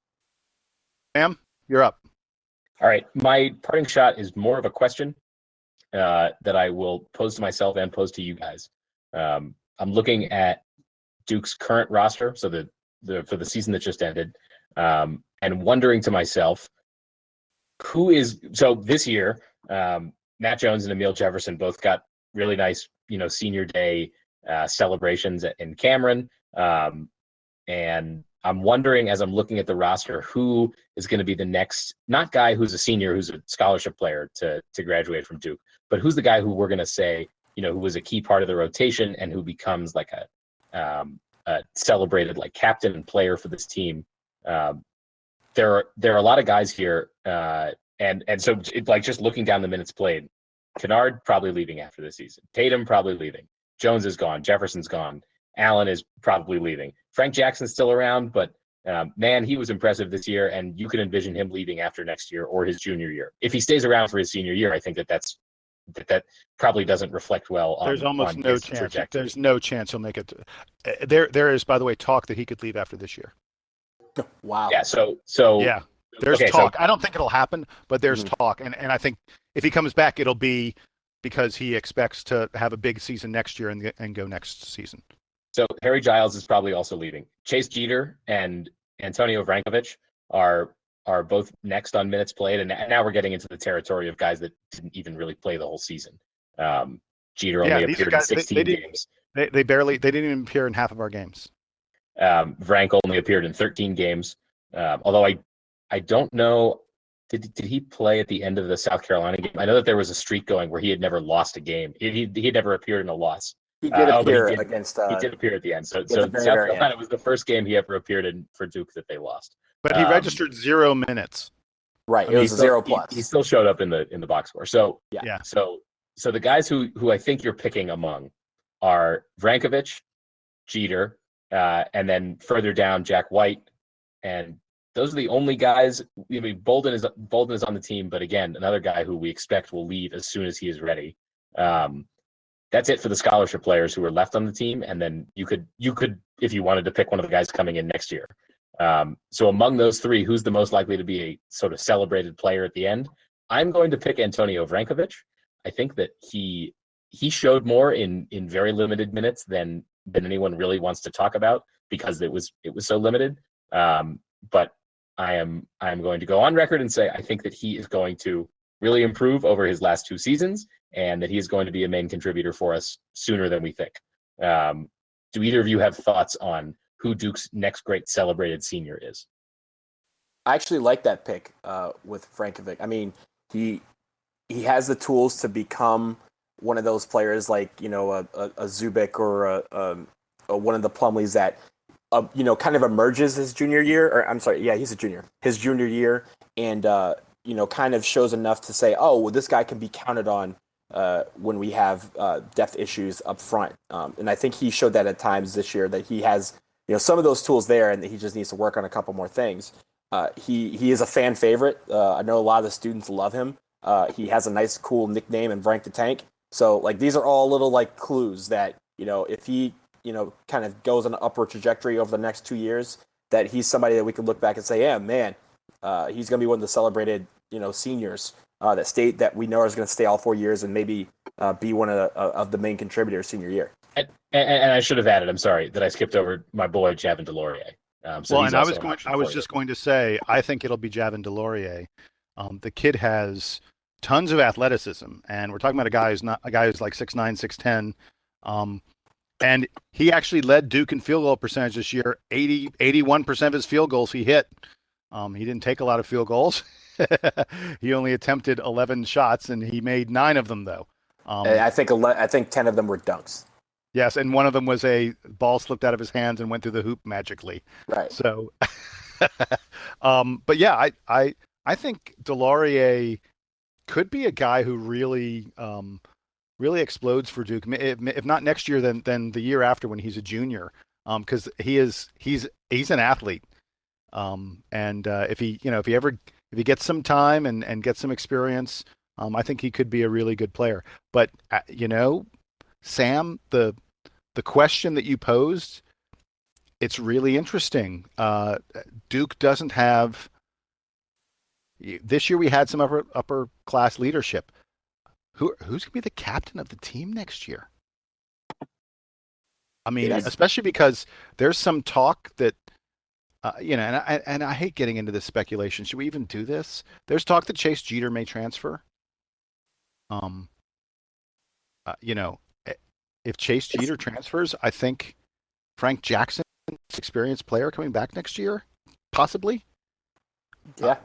Sam, you're up. All right. My parting shot is more of a question that I will pose to myself and pose to you guys. I'm looking at Duke's current roster, so for the season that just ended, and wondering to myself, so this year, Matt Jones and Emile Jefferson both got really nice, senior day celebrations in Cameron. And I'm wondering, as I'm looking at the roster, who is going to be the next, not guy who's a senior, who's a scholarship player to graduate from Duke, but who's the guy who we're going to say, who was a key part of the rotation and who becomes like a celebrated like captain and player for this team. There are a lot of guys here. And so just looking down the minutes played, Kennard probably leaving after this season. Tatum probably leaving. Jones is gone. Jefferson's gone. Allen is probably leaving. Frank Jackson's still around, but man, he was impressive this year, and you can envision him leaving after next year or his junior year. If he stays around for his senior year, I think that probably doesn't reflect well on There's almost on no his chance. trajectory. There's no chance he'll make it. There is, by the way, talk that he could leave after this year. Wow. Yeah. So Yeah, there's okay, talk. I don't think it'll happen, but there's talk, and I think if he comes back, it'll be because he expects to have a big season next year and go next season. So Harry Giles is probably also leaving. Chase Jeter and Antonio Vrankovic are both next on minutes played, and now we're getting into the territory of guys that didn't even really play the whole season. Jeter only appeared in 16 games. They didn't even appear in half of our games. Vrank only appeared in 13 games. Although I don't know, did he play at the end of the South Carolina game? I know that there was a streak going where he had never lost a game. He had never appeared in a loss. He did appear he did, against. He did appear at the end. So the very, South very Carolina end. was the first game he ever appeared in for Duke that they lost. But he registered 0 minutes. Right, it was still, 0+. He still showed up in the box score. So yeah. So the guys who I think you're picking among are Vrankovic, Jeter, and then further down Jack White, and those are the only guys. I mean, Bolden is on the team, but again, another guy who we expect will leave as soon as he is ready. That's it for the scholarship players who are left on the team, and then you could, if you wanted to pick one of the guys coming in next year. So among those three, who's the most likely to be a sort of celebrated player at the end? I'm going to pick Antonio Vrankovic. I think that he showed more in very limited minutes than anyone really wants to talk about because it was so limited. But I am going to go on record and say I think that he is going to really improve over his last 2 seasons, and that he is going to be a main contributor for us sooner than we think. Do either of you have thoughts on who Duke's next great celebrated senior is? I actually like that pick with Vrankovic. I mean, he has the tools to become one of those players like, a Zubik or one of the Plumleys that, kind of emerges his junior year. Or I'm sorry, yeah, he's a junior. His junior year, and kind of shows enough to say, oh, well, this guy can be counted on when we have depth issues up front. And I think he showed that at times this year that he has, some of those tools there, and that he just needs to work on a couple more things. He is a fan favorite. I know a lot of the students love him. He has a nice, cool nickname in Vrank the Tank. So, these are all little, clues that, if he, kind of goes on an upward trajectory over the next 2 years, that he's somebody that we can look back and say, yeah, man, he's going to be one of the celebrated, seniors that we know is going to stay all 4 years and maybe be one of the main contributors senior year. And I should have added, I'm sorry, that I skipped over my boy, Javin DeLaurier. I was just going to say, I think it'll be Javin DeLaurier. The kid has tons of athleticism, and we're talking about a guy who's like 6'9", 6'10", and he actually led Duke in field goal percentage this year. 81% of his field goals he hit. He didn't take a lot of field goals. He only attempted 11 shots, and he made 9 of them, though. I think 10 of them were dunks. Yes, and one of them was a ball slipped out of his hands and went through the hoop magically. Right. So, but yeah, I think DeLaurier could be a guy who really really explodes for Duke. If not next year, then the year after when he's a junior, because he's an athlete. And if he gets some time and gets some experience, I think he could be a really good player. But Sam, the question that you posed, it's really interesting. Duke doesn't have. This year we had some upper class leadership. Who's going to be the captain of the team next year? I mean, especially because there's some talk that, and I hate getting into this speculation. Should we even do this? There's talk that Chase Jeter may transfer. If Chase Jeter transfers, I think Frank Jackson, experienced player, coming back next year, possibly. Yeah.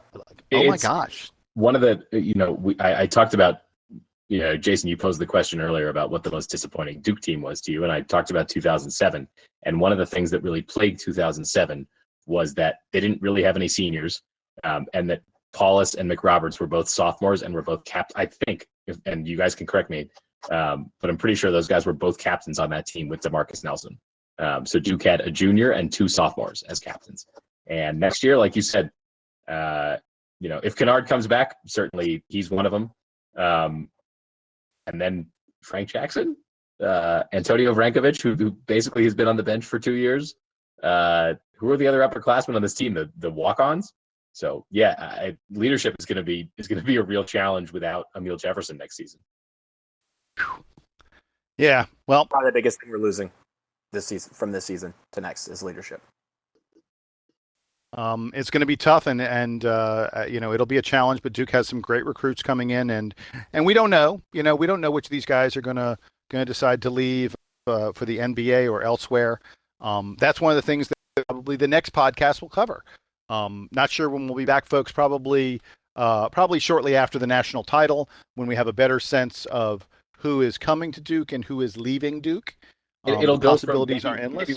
My gosh. One of the, I talked about, Jason, you posed the question earlier about what the most disappointing Duke team was to you, and I talked about 2007. And one of the things that really plagued 2007 was that they didn't really have any seniors, and that Paulus and McRoberts were both sophomores and were both I think, and you guys can correct me, but I'm pretty sure those guys were both captains on that team with DeMarcus Nelson. So Duke had a junior and 2 sophomores as captains. And next year, like you said, if Kennard comes back, certainly he's one of them. And then Frank Jackson, Antonio Vrankovic, who basically has been on the bench for 2 years. Who are the other upperclassmen on this team? The walk-ons. So yeah, leadership is going to be a real challenge without Emil Jefferson next season. Yeah, well, probably the biggest thing we're losing this season from this season to next is leadership. It's going to be tough, and it'll be a challenge. But Duke has some great recruits coming in, and we don't know. We don't know which of these guys are going to decide to leave for the NBA or elsewhere. That's one of the things probably the next podcast we'll cover. Not sure when we'll be back, folks. Probably shortly after the national title, when we have a better sense of who is coming to Duke and who is leaving Duke. It'll the go possibilities from, are endless.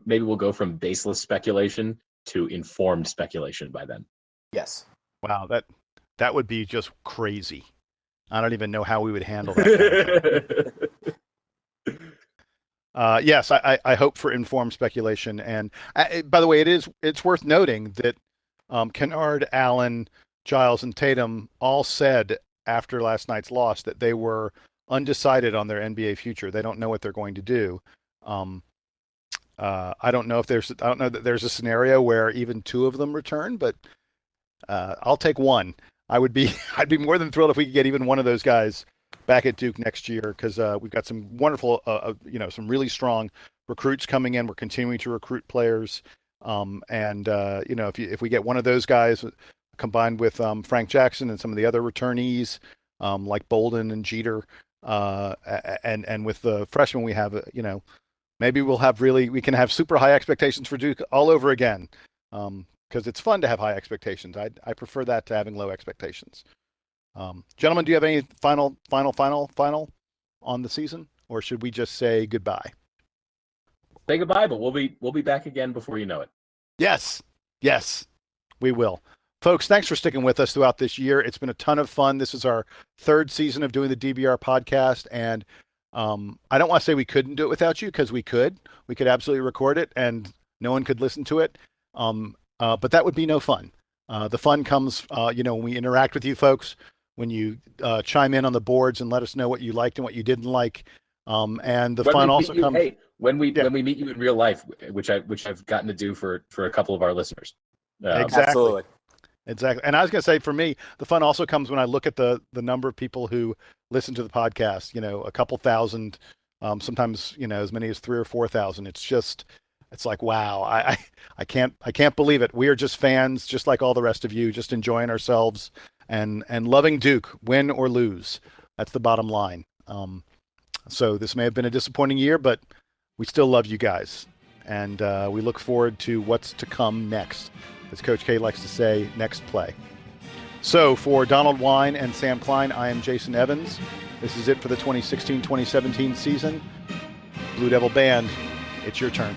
Maybe we'll go from baseless speculation to informed speculation by then. Yes. Wow, that would be just crazy. I don't even know how we would handle that. Yes, I hope for informed speculation. And by the way, it's worth noting that Kennard, Allen, Giles, and Tatum all said after last night's loss that they were undecided on their NBA future. They don't know what they're going to do. I don't know that there's a scenario where even two of them return, but I'll take one. I'd be more than thrilled if we could get even one of those guys back at Duke next year, because we've got some wonderful, some really strong recruits coming in. We're continuing to recruit players, if we get one of those guys combined with Frank Jackson and some of the other returnees like Bolden and Jeter, and with the freshmen we have, maybe we can have super high expectations for Duke all over again. Because it's fun to have high expectations. I prefer that to having low expectations. Gentlemen, do you have any final on the season, or should we just say goodbye? Say goodbye, but we'll be back again before you know it. Yes, we will. Folks, thanks for sticking with us throughout this year. It's been a ton of fun. This is our third season of doing the DBR podcast, and I don't want to say we couldn't do it without you, because we could. We could absolutely record it, and no one could listen to it. But that would be no fun. The fun comes, when we interact with you folks, when you chime in on the boards and let us know what you liked and what you didn't like. And the fun also comes when we meet you in real life, which I've gotten to do for a couple of our listeners. Absolutely. Exactly. And I was going to say, for me, the fun also comes when I look at the number of people who listen to the podcast, a couple thousand, sometimes, as many as 3,000 or 4,000. It's like, wow, I can't believe it. We are just fans, just like all the rest of you, just enjoying ourselves and loving Duke, win or lose. That's the bottom line. So this may have been a disappointing year, but we still love you guys. And we look forward to what's to come next. As Coach K likes to say, next play. So for Donald Wine and Sam Klein, I am Jason Evans. This is it for the 2016-2017 season. Blue Devil Band, it's your turn.